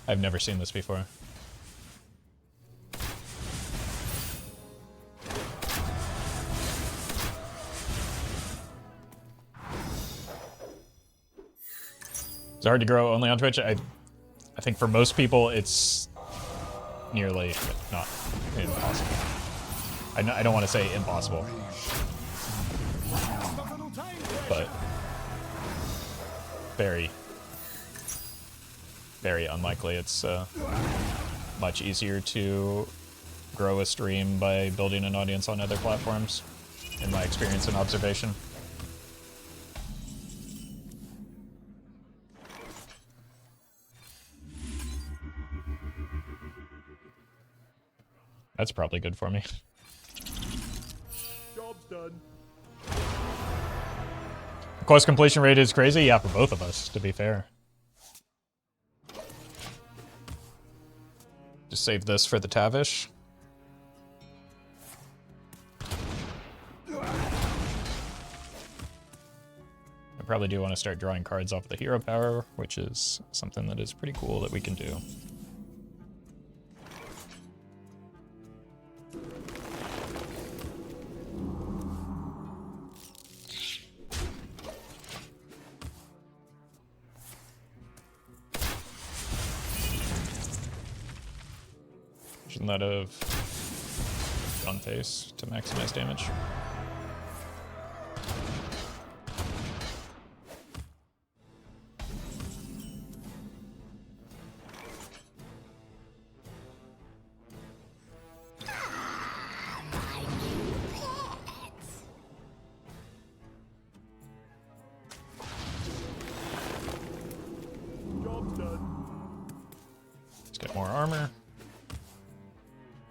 I've never seen this before. It's hard to grow only on Twitch. I think for most people, it's nearly not impossible. I don't want to say impossible, but very, very unlikely. It's much easier to grow a stream by building an audience on other platforms, in my experience and observation. That's probably good for me. Job's done. Quest completion rate is crazy? Yeah, for both of us, to be fair. Just save this for the Tavish. I probably do want to start drawing cards off the hero power, which is something that is pretty cool that we can do. That of on face to maximize damage. Job's done. Let's get more armor.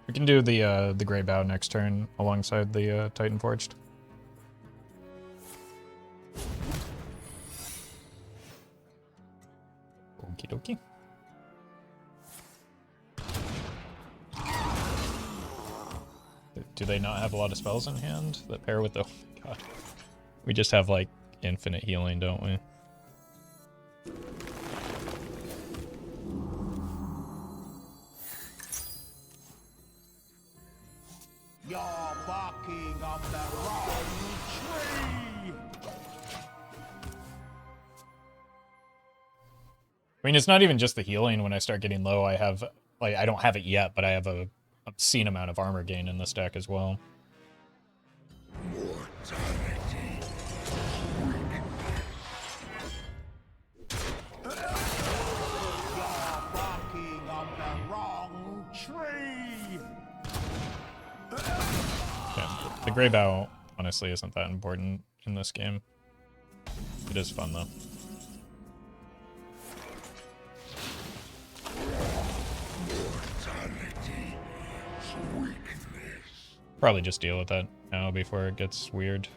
We can do the Greybough next turn alongside the Titan Forged. Okie dokie. Do they not have a lot of spells in hand that pair with the... Oh my god. We just have like infinite healing, don't we? You're barking up the wrong tree! I mean, it's not even just the healing. When I start getting low, I have, like, I don't have it yet, but I have a obscene amount of armor gain in this deck as well. Mortality. The Greybough, honestly, isn't that important in this game. It is fun, though. Probably just deal with that now before it gets weird.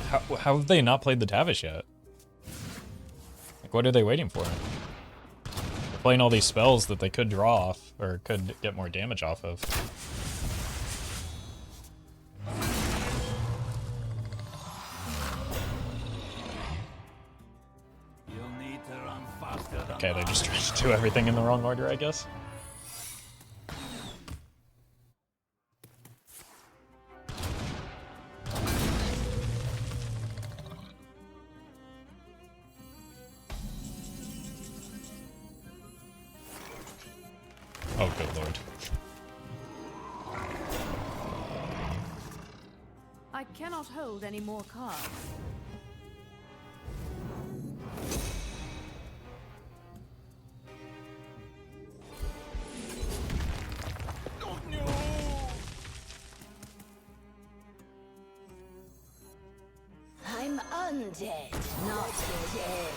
How have they not played the Tavish yet? Like, what are they waiting for? They're playing all these spells that they could draw off, or could get more damage off of. Okay, they're just trying to do everything in the wrong order, I guess. Oh, good lord. I cannot hold any more cards. I'm undead, not dead.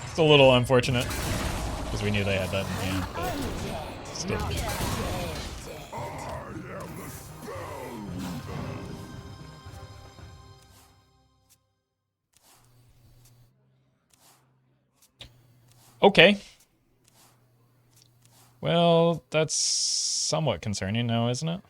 It's a little unfortunate, because we knew they had that in hand, but still. Okay. Well, that's somewhat concerning now, isn't it?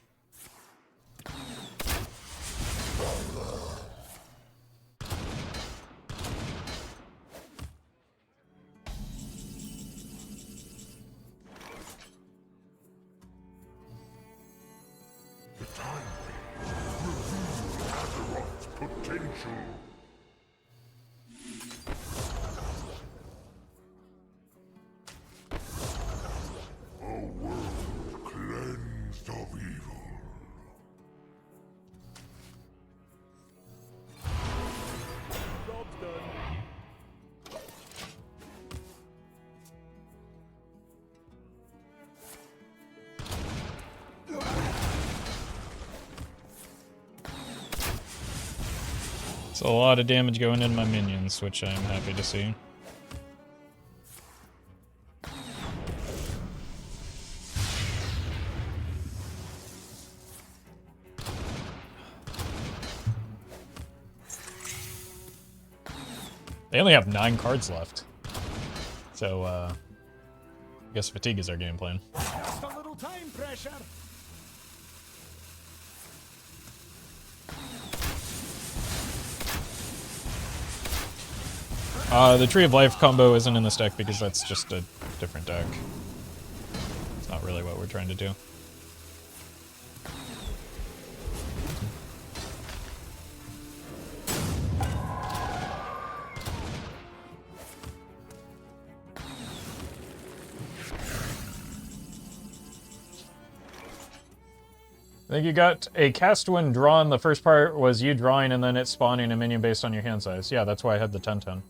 Potential. A world cleansed of evil. Job's done. So a lot of damage going into my minions, which I'm happy to see. They only have 9 cards left. So, I guess fatigue is our game plan. Just a little time pressure. The Tree of Life combo isn't in this deck because that's just a different deck. It's not really what we're trying to do. I think you got a cast when drawn. The first part was you drawing and then it spawning a minion based on your hand size. Yeah, that's why I had the 10-10.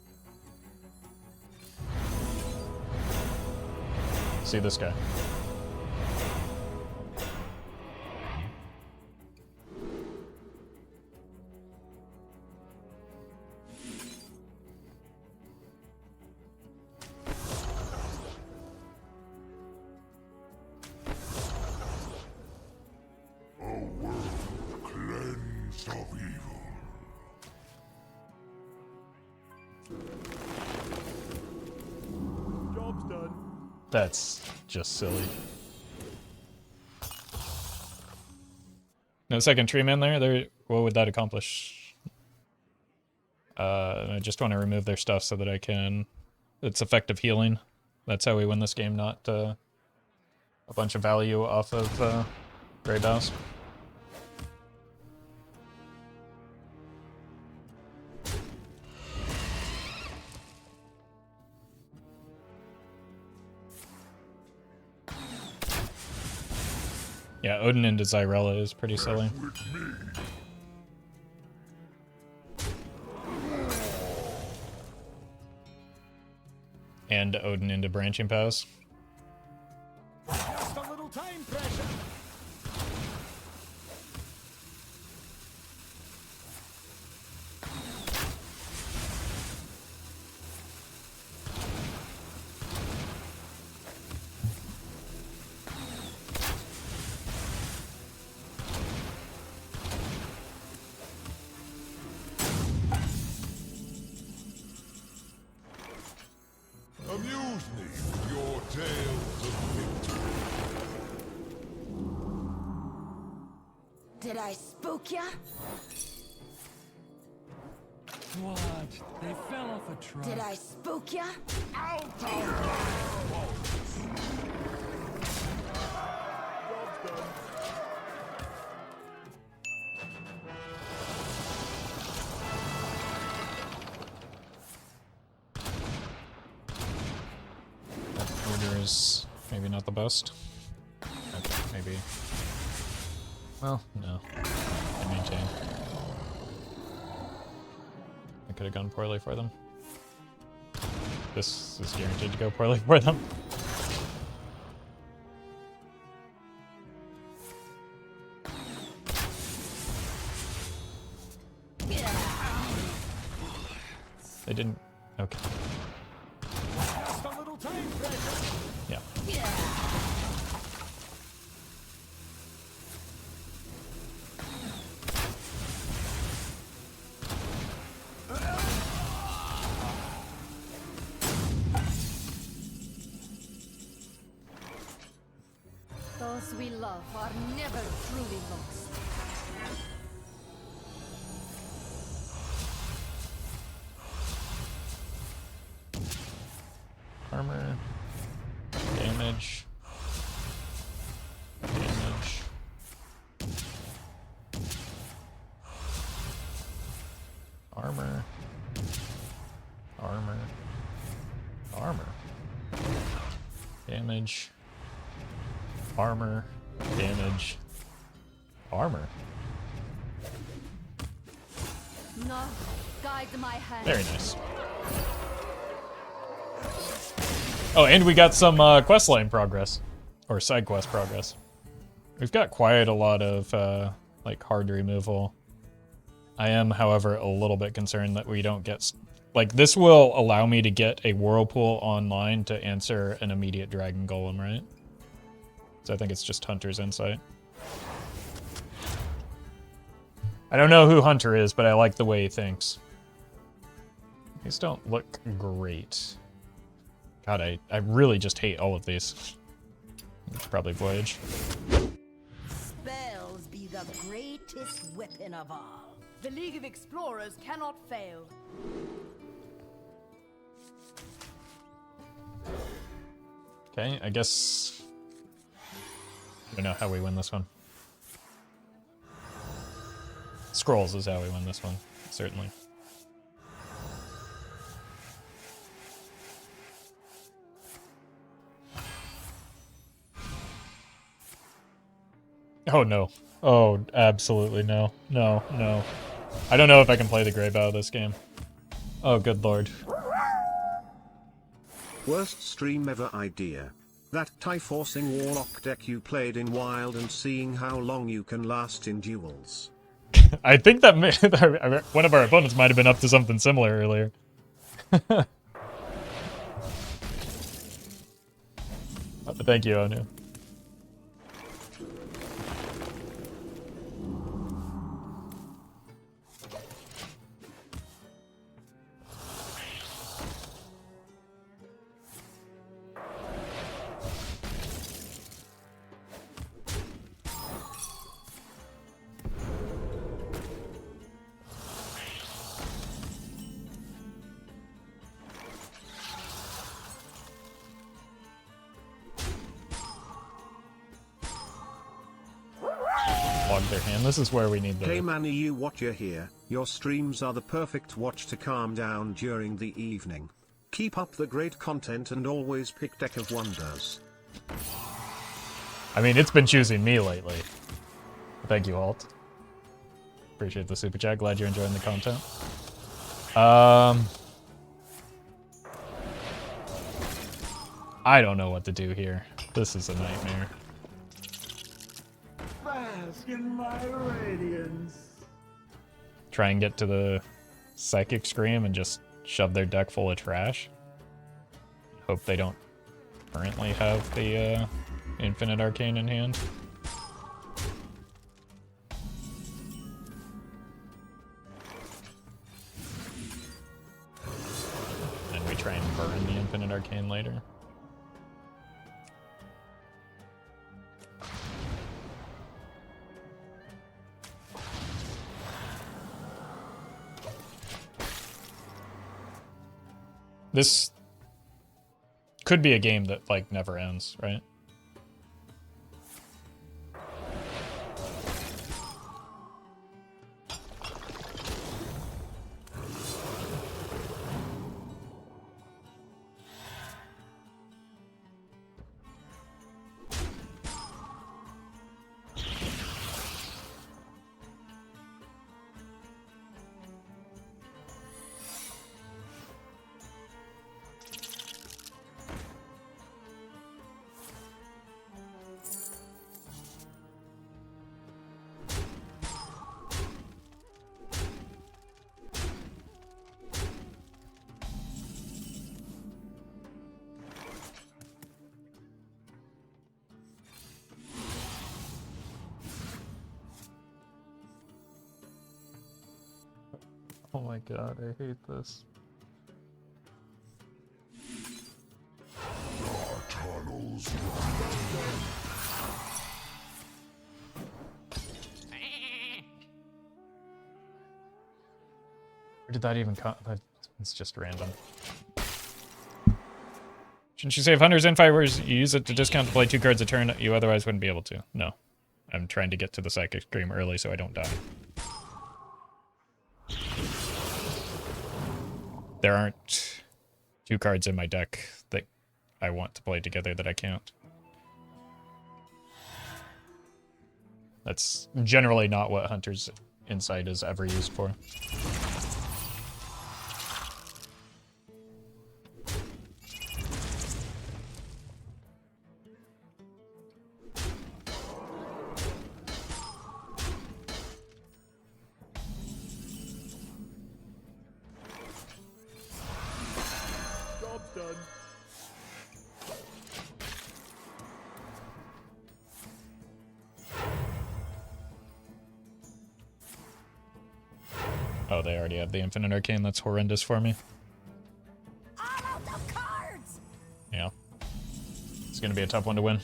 See this guy. Cleansed of evil. Job's done. That's just silly. No second tree man there? What would that accomplish? I just want to remove their stuff so that I can... It's effective healing. That's how we win this game, not a bunch of value off of Greybough. Yeah, Odin into Zyrella is pretty silly. And Odin into Branching Powers. Just a little time pressure. Amuse me with your tales of victory. Did I spook ya? What? They fell off a truck. Did I spook ya? Out of my bones! Job's done. That order is maybe not the best. Okay, maybe. Well, no. I maintain. I could have gone poorly for them. This is guaranteed to go poorly for them. They didn't. Okay. Just a little time pressure. Yeah. Those we love are never truly lost. Armor. Damage. Damage. Armor. Armor. Armor. Damage. Armor. Damage. Armor. No, guide my hand. Very nice. Oh, and we got some quest line progress. Or side quest progress. We've got quite a lot of like hard removal. I am, however, a little bit concerned that we don't get... Like, this will allow me to get a Whirlpool online to answer an immediate Dragon Golem, right? So I think it's just Hunter's Insight. I don't know who Hunter is, but I like the way he thinks. These don't look great. God, I really just hate all of these. It's probably Voyage. Spells be the greatest weapon of all. The League of Explorers cannot fail. Okay, I guess... I don't know how we win this one. Scrolls is how we win this one, certainly. Oh no. Oh, absolutely no. No, no. I don't know if I can play the Greybough this game. Oh, good lord. Worst stream ever idea. That tie-forcing Warlock deck you played in Wild and seeing how long you can last in Duels. I think that one of our opponents might have been up to something similar earlier. Thank you, Onu. clog their hand. This is where we need Hey the... Manny, you watcher here. Your streams are the perfect watch to calm down during the evening. Keep up the great content and always pick Deck of Wonders. I mean, it's been choosing me lately. Thank you, Alt. Appreciate the super chat. Glad you're enjoying the content. I don't know what to do here. This is a nightmare. Bask in my radiance. Try and get to the Psychic Scream and just shove their deck full of trash. Hope they don't currently have the Infinite Arcane in hand. And we try and burn the Infinite Arcane later. This could be a game that, like, never ends, right? Oh my god, I hate this. Where did that even come? It's just random. Shouldn't you say if Hunter's in fighters, you use it to discount to play 2 cards a turn you otherwise wouldn't be able to? No. I'm trying to get to the Psychic Scream early so I don't die. There aren't 2 cards in my deck that I want to play together that I can't. That's generally not what Hunter's Insight is ever used for. Job's done. Oh, they already have the Infinite Arcane. That's horrendous for me. I'm out of cards. Yeah. It's going to be a tough one to win.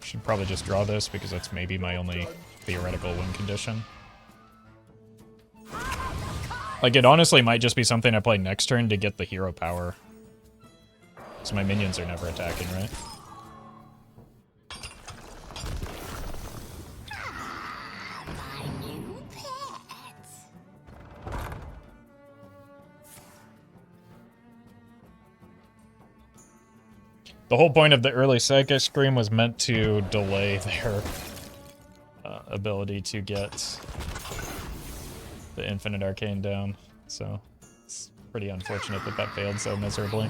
Should probably just draw this because that's maybe my only theoretical win condition. Like, it honestly might just be something I play next turn to get the hero power. So my minions are never attacking, right? The whole point of the early Psychic Scream was meant to delay their ability to get the Infinite Arcane down, so it's pretty unfortunate that that failed so miserably.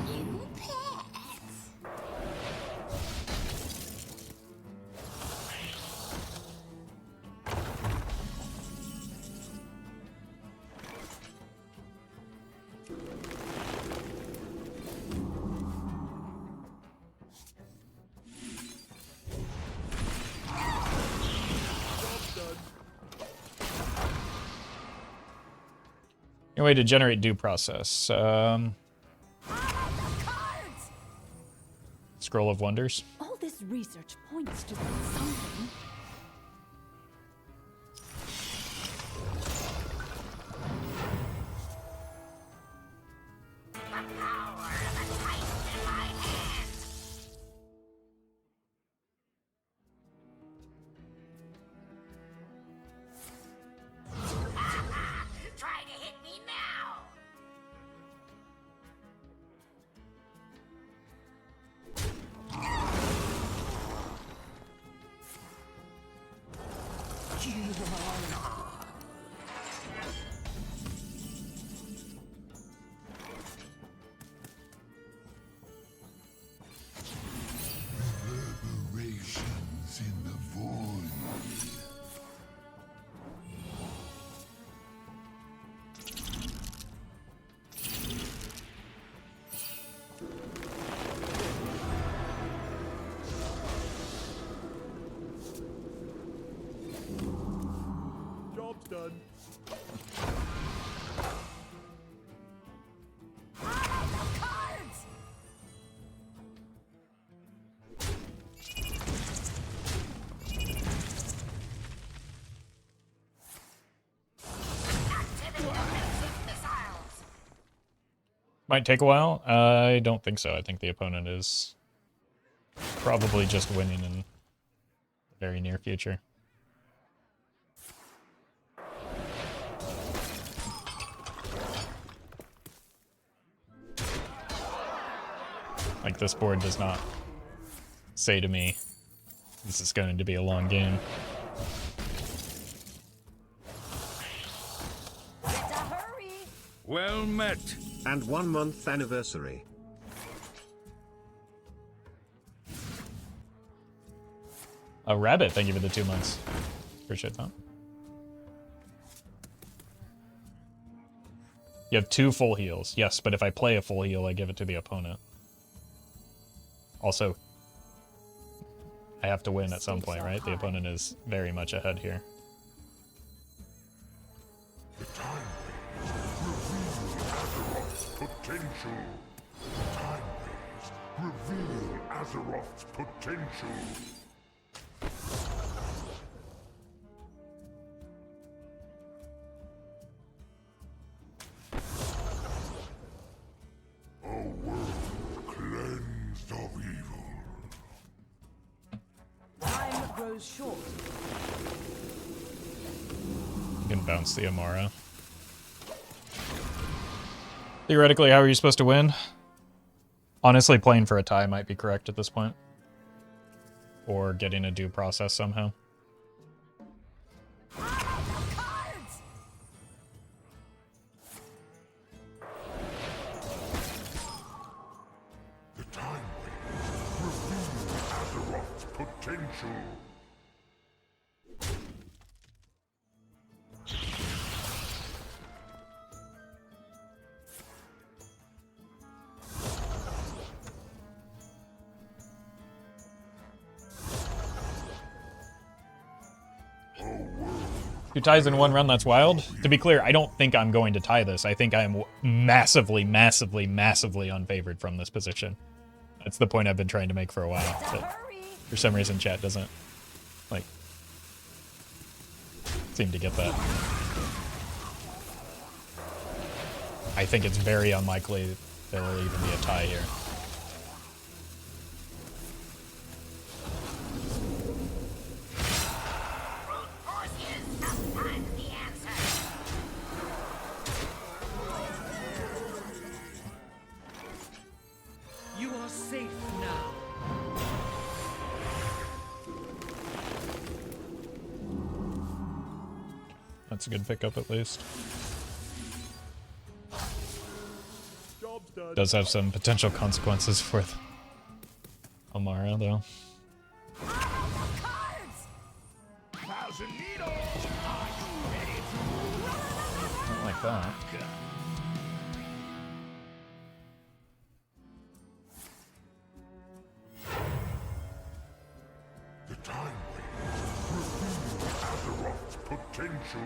Any way to generate due process? Scroll of Wonders. All this research points to something. Try to hit me now. Reverberations in the void. Job's done. Cards! Might take a while. I don't think so. I think the opponent is probably just winning in the very near future. Like, this board does not say to me, this is going to be a long game. Better hurry! Well met. And 1 month anniversary. A rabbit, thank you for the 2 months. Appreciate that. You have 2 full heals. Yes, but if I play a full heal, I give it to the opponent. Also, I have to win at some point, right? The opponent is very much ahead here. The time waves reveal Azeroth's potential. Time waves reveal Azeroth's potential. A world cleansed of evil. Time grows short. You can bounce the Amara. Theoretically, how are you supposed to win? Honestly, playing for a tie might be correct at this point. Or getting a due process somehow. Cards! The time waves reveal Azeroth's potential. Two ties in 1 run, that's wild. To be clear, I don't think I'm going to tie this. I think I am massively, massively, massively unfavored from this position. That's the point I've been trying to make for a while. Better But hurry! for some reason, chat doesn't, like, seem to get that. I think it's very unlikely there will even be a tie here. Force is sometimes the answer. You are safe now. That's a good pickup at least. Job's done. Does have some potential consequences for Amara, though. Cards! Thousand needles! Are you ready Not like that. The time waves reveal Azeroth's potential.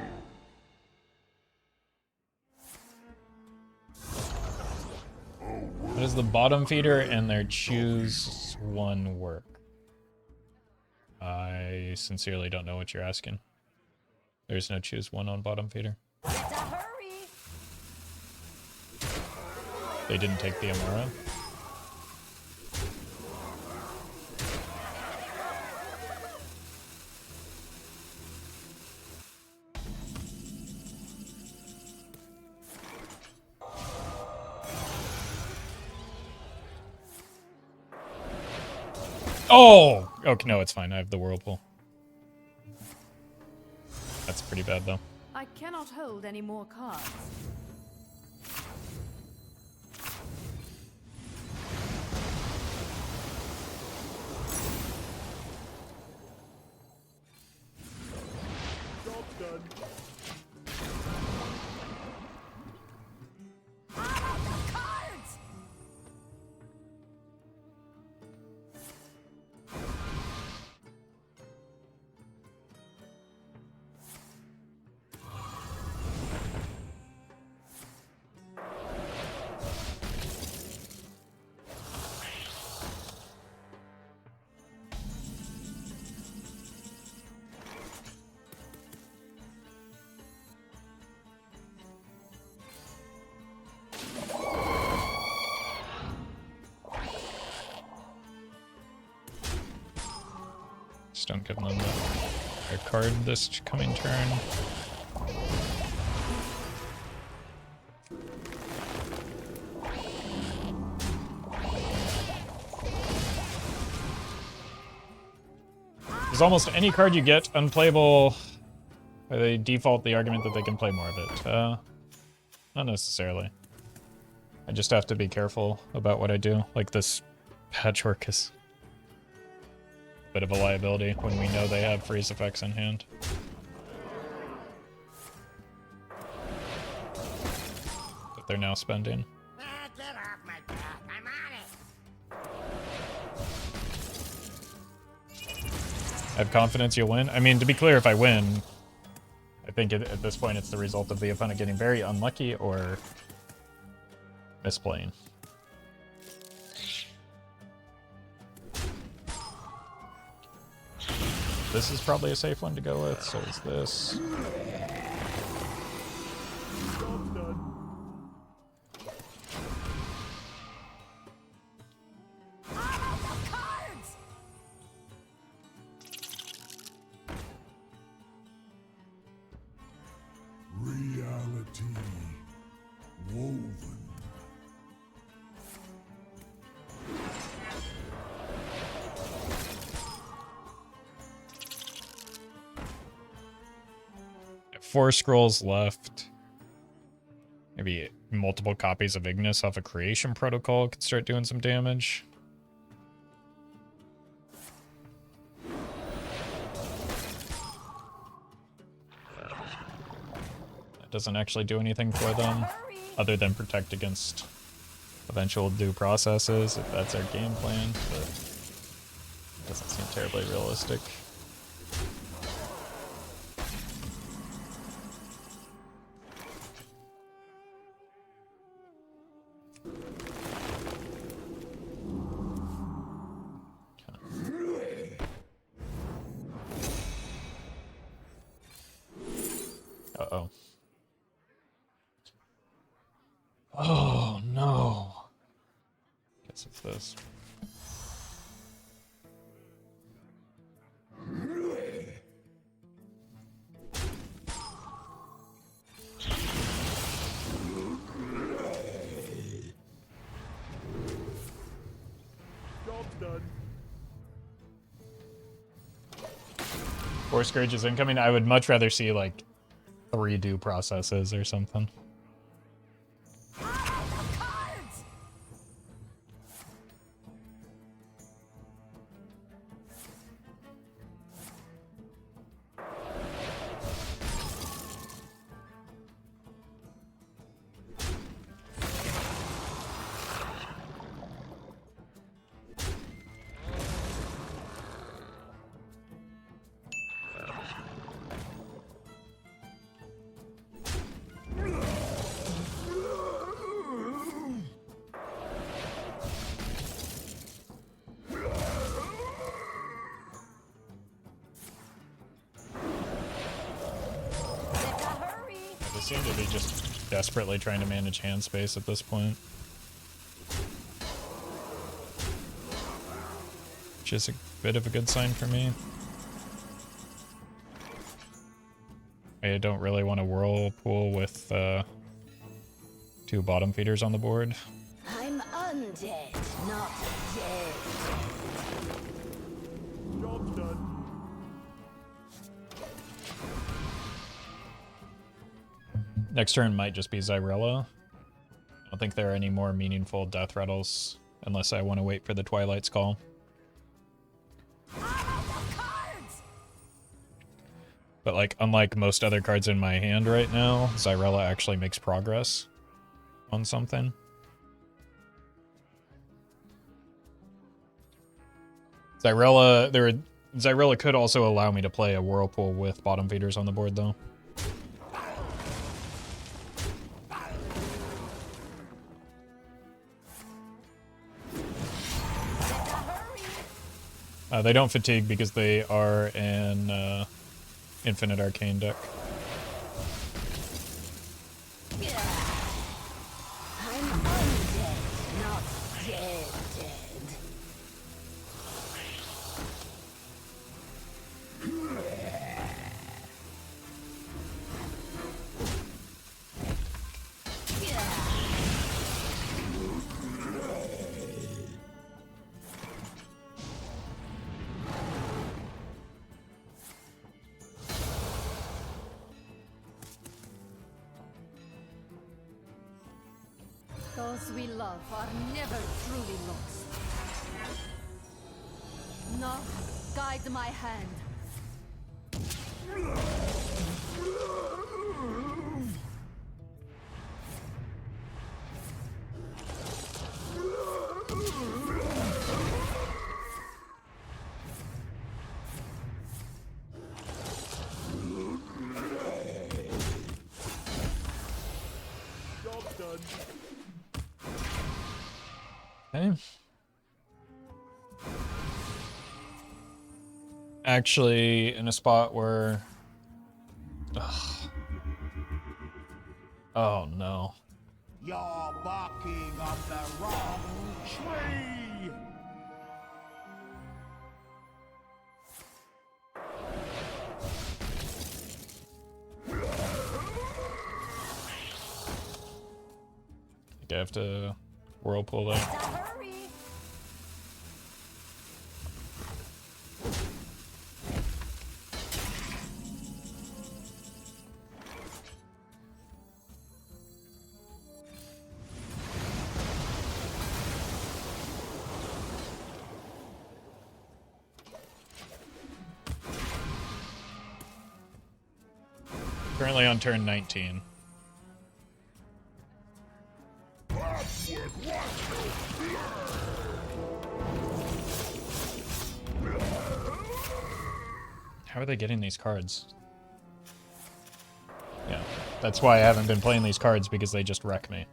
What is the bottom feeder and their choose one work? I sincerely don't know what you're asking. There's no choose one on bottom feeder. Better hurry! They didn't take the Amara. Oh! Okay, no, it's fine. I have the Whirlpool. That's pretty bad, though. I cannot hold any more cards. Job done. Cards! Just don't give them their card this coming turn. Because almost any card you get unplayable, they default the argument that they can play more of it. Not necessarily. I just have to be careful about what I do. Like this patchwork is a bit of a liability when we know they have freeze effects in hand. That they're now spending. Get off my back. I'm on it. I have confidence you'll win. I mean, to be clear, if I win, I think at this point it's the result of the opponent getting very unlucky or misplaying. This is probably a safe one to go with, so is this. Job done. Cards! Reality woven. Four scrolls left. Maybe multiple copies of Ignis off a creation protocol could start doing some damage. That doesn't actually do anything for them, other than protect against eventual due processes, if that's our game plan, but it doesn't seem terribly realistic. Uh-oh. Oh, no. Guess it's this. Job's done. Four Scourges incoming. I would much rather see, like, 3 due processes or something. Cards! They seem to be just desperately trying to manage hand space at this point. which is a bit of a good sign for me. I don't really want to whirlpool with 2 bottom feeders on the board. I'm undead, not dead. Job done. Next turn might just be Zyrella. I don't think there are any more meaningful Deathrattles unless I want to wait for the Twilight's Call. But like, unlike most other cards in my hand right now, Zyrella actually makes progress on something. Zyrella could also allow me to play a Whirlpool with bottom feeders on the board, though. They don't fatigue because they are an Infinite Arcane deck. I'm undead, not dead. Those we love are never truly lost. Now, guide my hand. Job done. Okay. Actually, in a spot where... Ugh. Oh, no. You're barking up the wrong tree! I think I have to Whirlpool there. Hurry! Currently on turn 19. How are they getting these cards? Yeah, that's why I haven't been playing these cards, because they just wreck me.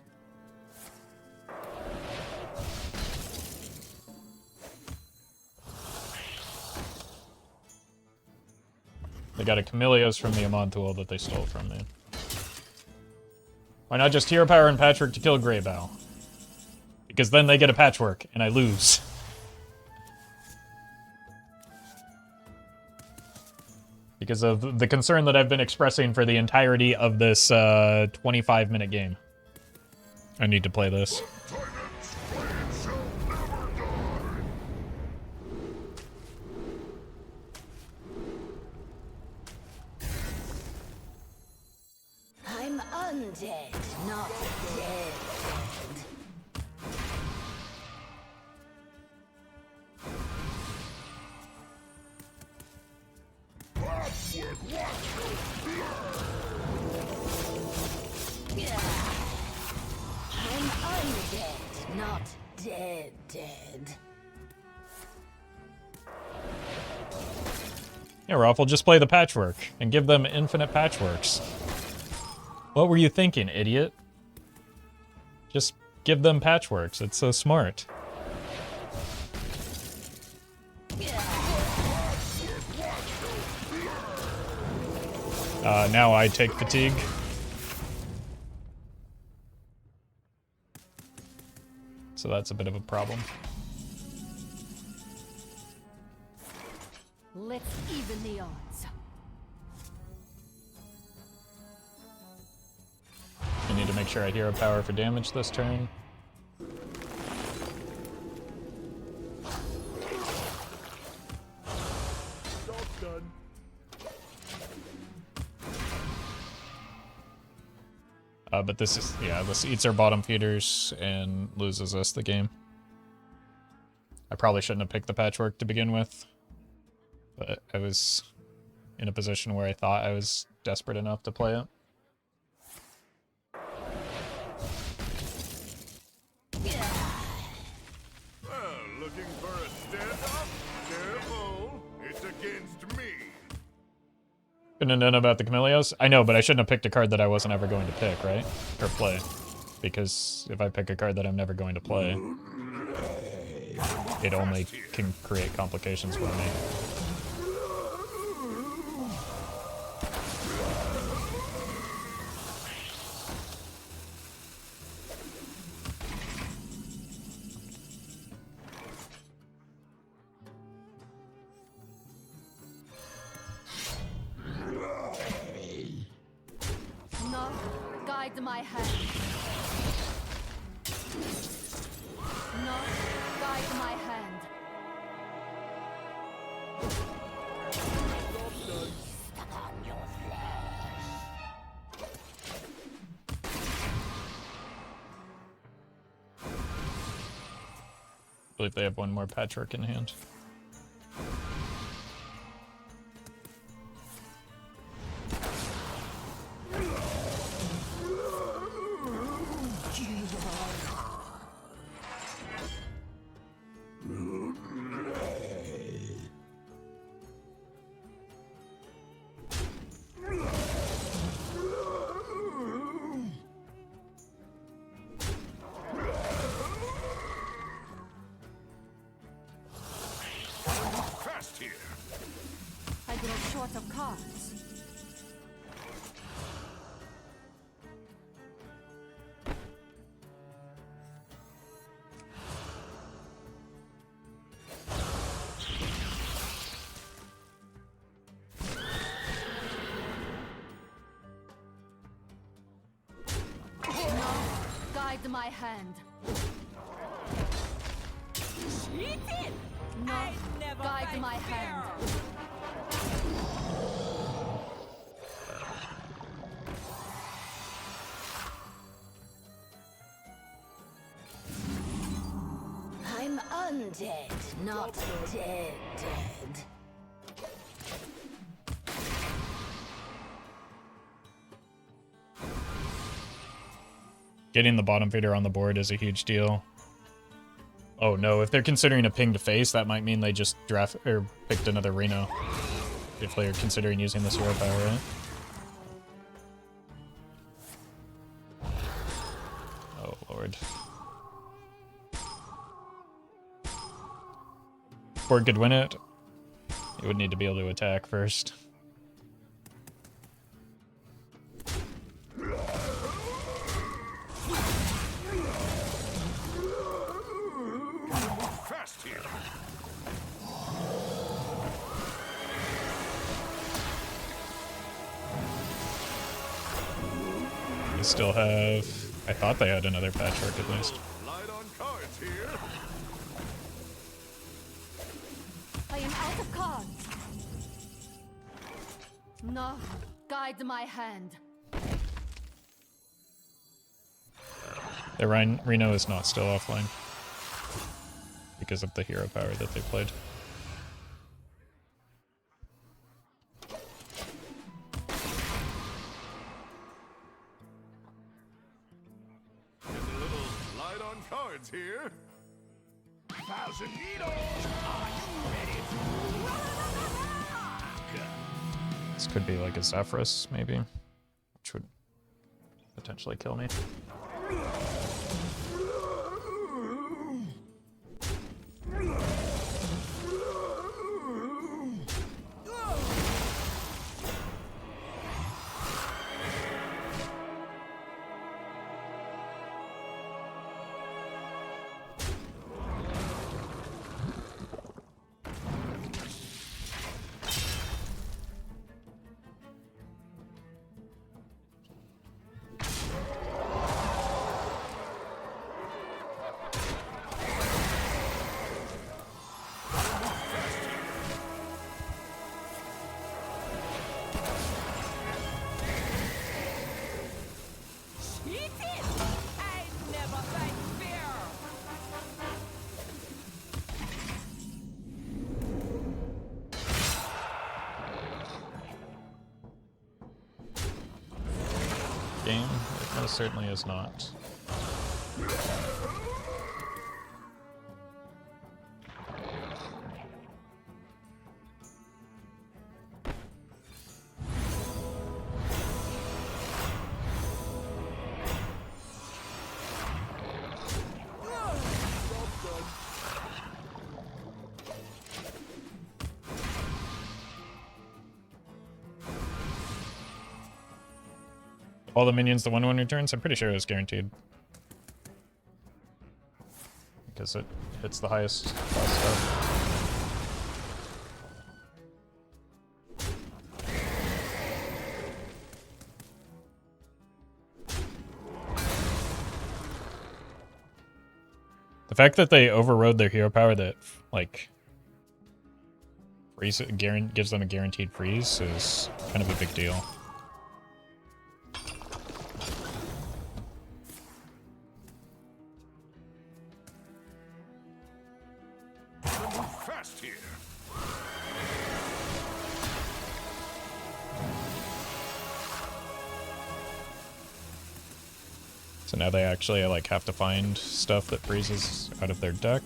They got a Camellios from the Amontoul that they stole from me. Why not just Hero Power and Patchwork to kill Greybough? Because then they get a Patchwork, and I lose. Because of the concern that I've been expressing for the entirety of this 25-minute game. I need to play this. I'm undead, not dead. I'm undead, not dead. Yeah, Roffle, just play the Patchwork and give them infinite Patchworks. What were you thinking, idiot? Just give them Patchworks. It's so smart. Now I take fatigue. So that's a bit of a problem. Let's even the odds. I need to make sure I hero power for damage this turn. Job's done. But this is, yeah, this eats our bottom feeders and loses us the game. I probably shouldn't have picked the patchwork to begin with, but I was in a position where I thought I was desperate enough to play it. Well, looking for a stand-up? Careful, it's against me. Gonna know about the Camellios? I know, but I shouldn't have picked a card that I wasn't ever going to pick, right? Or play. Because if I pick a card that I'm never going to play, it only can create complications for me. No, guide my hand. No, guide my hand. I believe they have one more patchwork in hand. Fast here. I grow short of cards. No, guide my hand. No, guide my hand. I'm undead, not dead. Getting the bottom feeder on the board is a huge deal. Oh no, if they're considering a ping to face, that might mean they just draft or picked another Reno. If they're considering using this hero power, right? Oh lord. Board could win it. It would need to be able to attack first. Fast here. They still have... I thought they had another patchwork at least. Light on cards here. I am out of cards. No, guide my hand. The Reno is not still offline because of the hero power that they played. Get a little light on cards here. 1,000 needles. Are you ready to rock? This could be like a Zephyrus, maybe, which would potentially kill me. Most certainly is not. All the minions the 1/1 returns? I'm pretty sure it was guaranteed. Because it hits the highest cost stuff. The fact that they overrode their hero power that, like, gives them a guaranteed freeze is kind of a big deal. Fast here. So now they actually like have to find stuff that freezes out of their deck.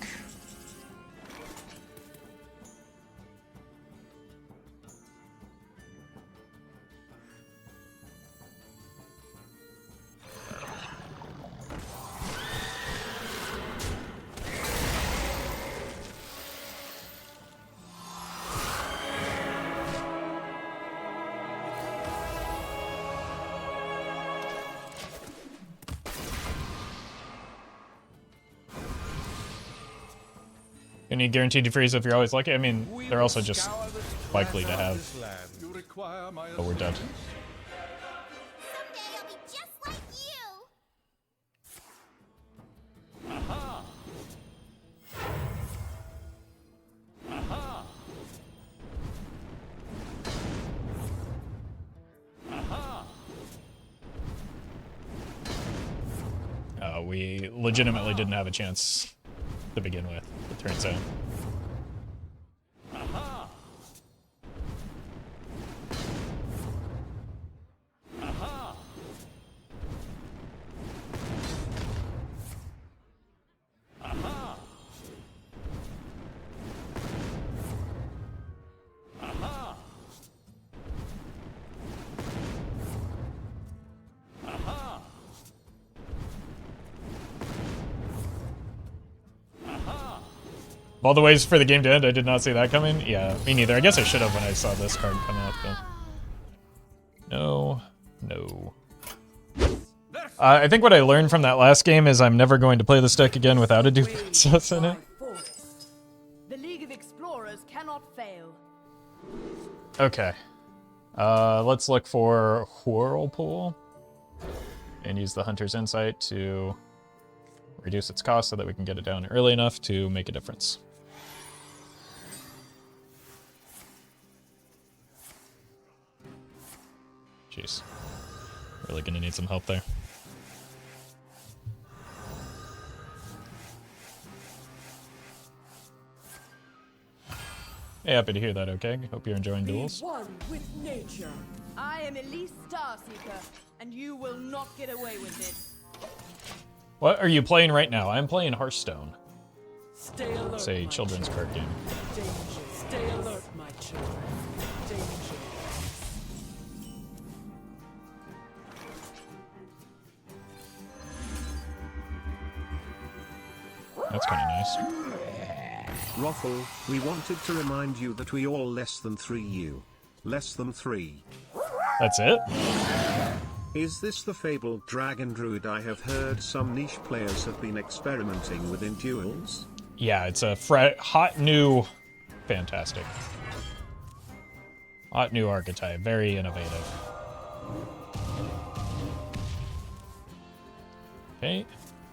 You need guaranteed to freeze if you're always lucky. I mean, they're also just likely to have, You require my but we're dead. Someday I'll be just like you. Aha! Aha! Aha! We legitimately didn't have a chance to begin with, it turns out. Aha! Aha! Aha! Aha! Aha! Of all the ways for the game to end, I did not see that coming. Yeah, me neither. I guess I should have when I saw this card come out, but... No. No. I think what I learned from that last game is I'm never going to play this deck again without a Dupe Princess in it. The League of Explorers cannot fail. Okay. Let's look for Whirlpool. And use the Hunter's Insight to reduce its cost so that we can get it down early enough to make a difference. Jeez. Really gonna need some help there. Hey, happy to hear that, okay? Hope you're enjoying Duels. One with nature. I am Elise Starseeker, and you will not get away with it. What are you playing right now? I'm playing Hearthstone. Stay alert. It's a my children's card game. Danger. Stay alert, my children. Danger. That's kind of nice. Roffle, we wanted to remind you that we all less than 3 you. Less than 3. That's it? Is this the fabled Dragon Druid I have heard some niche players have been experimenting with in Duels? Yeah, it's a hot new... Fantastic. Hot new archetype. Very innovative. Okay,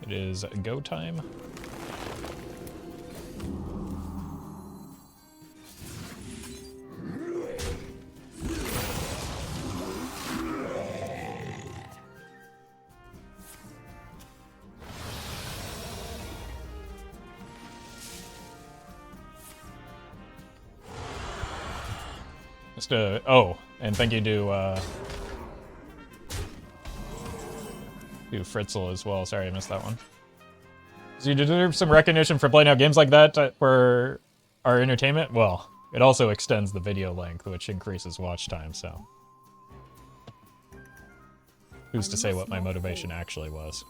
it is go time. Just oh, and thank you to Do Fritzl as well. Sorry, I missed that one. So you deserve some recognition for playing out games like that for our entertainment? Well, it also extends the video length, which increases watch time, so... Who's to say what my motivation actually was?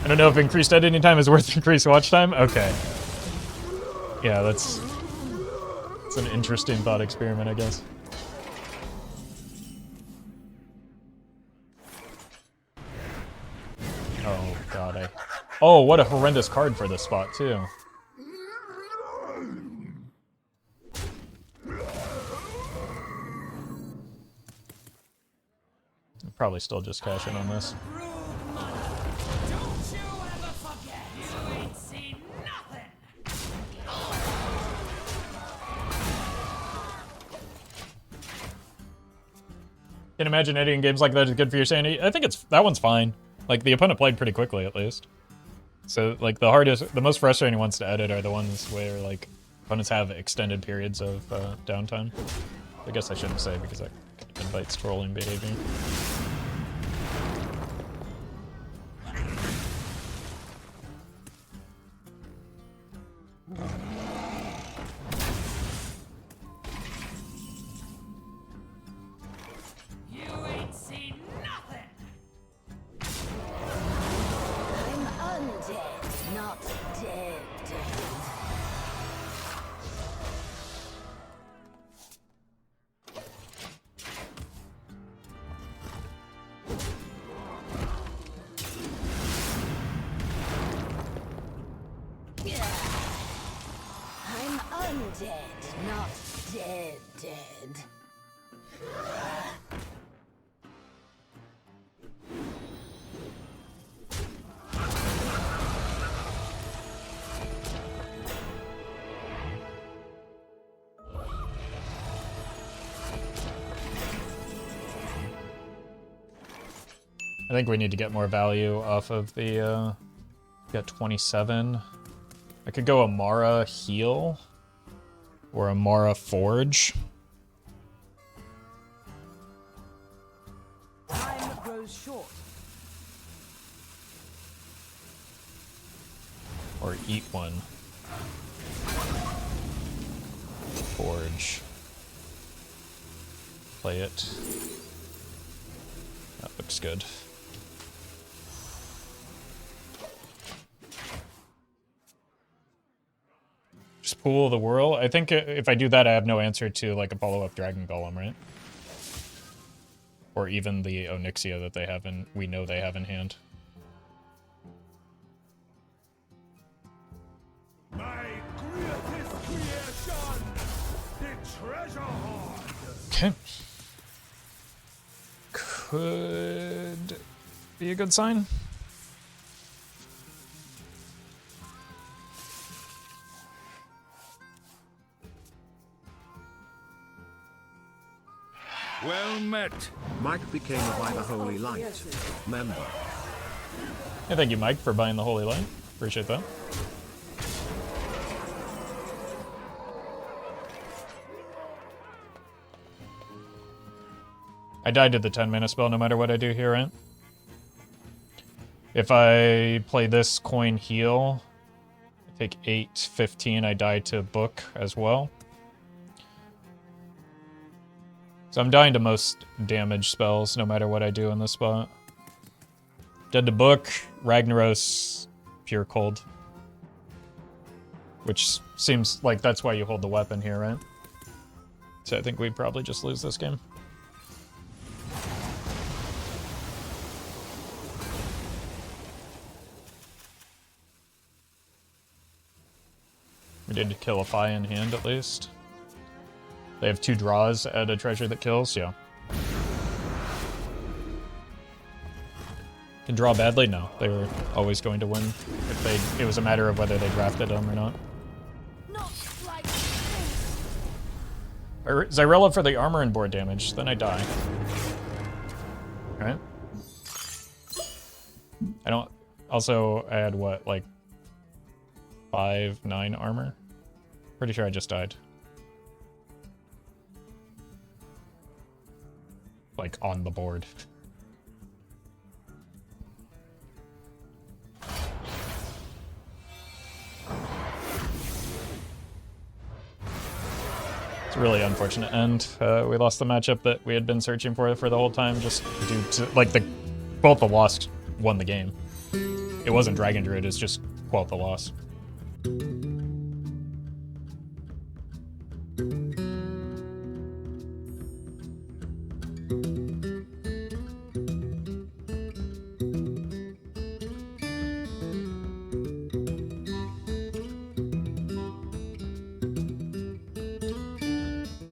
I don't know if increased editing time is worth increased watch time. Okay. Yeah, that's an interesting thought experiment, I guess. Oh god, oh, what a horrendous card for this spot too. I'll probably still just cash in on this. Can't imagine editing games like that is good for your sanity. I think that one's fine. Like, the opponent played pretty quickly, at least. So, like, the most frustrating ones to edit are the ones where, like, opponents have extended periods of downtime. I guess I shouldn't say, because that invites trolling behavior. I think we need to get more value off of the, got 27. I could go Amara Heal, or Amara Forge. Time grows short. Or eat one. Forge. Play it. That looks good. Just pool the whirl. I think if I do that, I have no answer to like a follow-up Dragon Golem, right? Or even the Onyxia that they have in, we know they have in hand. My greatest creation, the treasure hoard. Okay. Could be a good sign. Well met. Mike became a by the Holy Light member. Yeah, thank you, Mike, for buying the Holy Light. Appreciate that. I died to the 10-mana spell no matter what I do here, right? If I play this coin heal, I take 8, 15, I die to book as well. So I'm dying to most damage spells no matter what I do in this spot. Dead to book, Ragnaros, pure cold. Which seems like that's why you hold the weapon here, right? So I think we'd probably just lose this game. We did kill a Fi in hand at least. They have 2 draws at a treasure that kills, yeah. can draw badly? No, they were always going to win. If it was a matter of whether they drafted them or not. Not like this. Zyrella for the armor and board damage, then I die. Alright. I don't... Also, I had what, like... 5-9 armor? Pretty sure I just died. Like, on the board. It's a really unfortunate end. We lost the matchup that we had been searching for the whole time, just due to, like, both the Lost won the game. It wasn't Dragon Druid, it's just Quelt the Lost.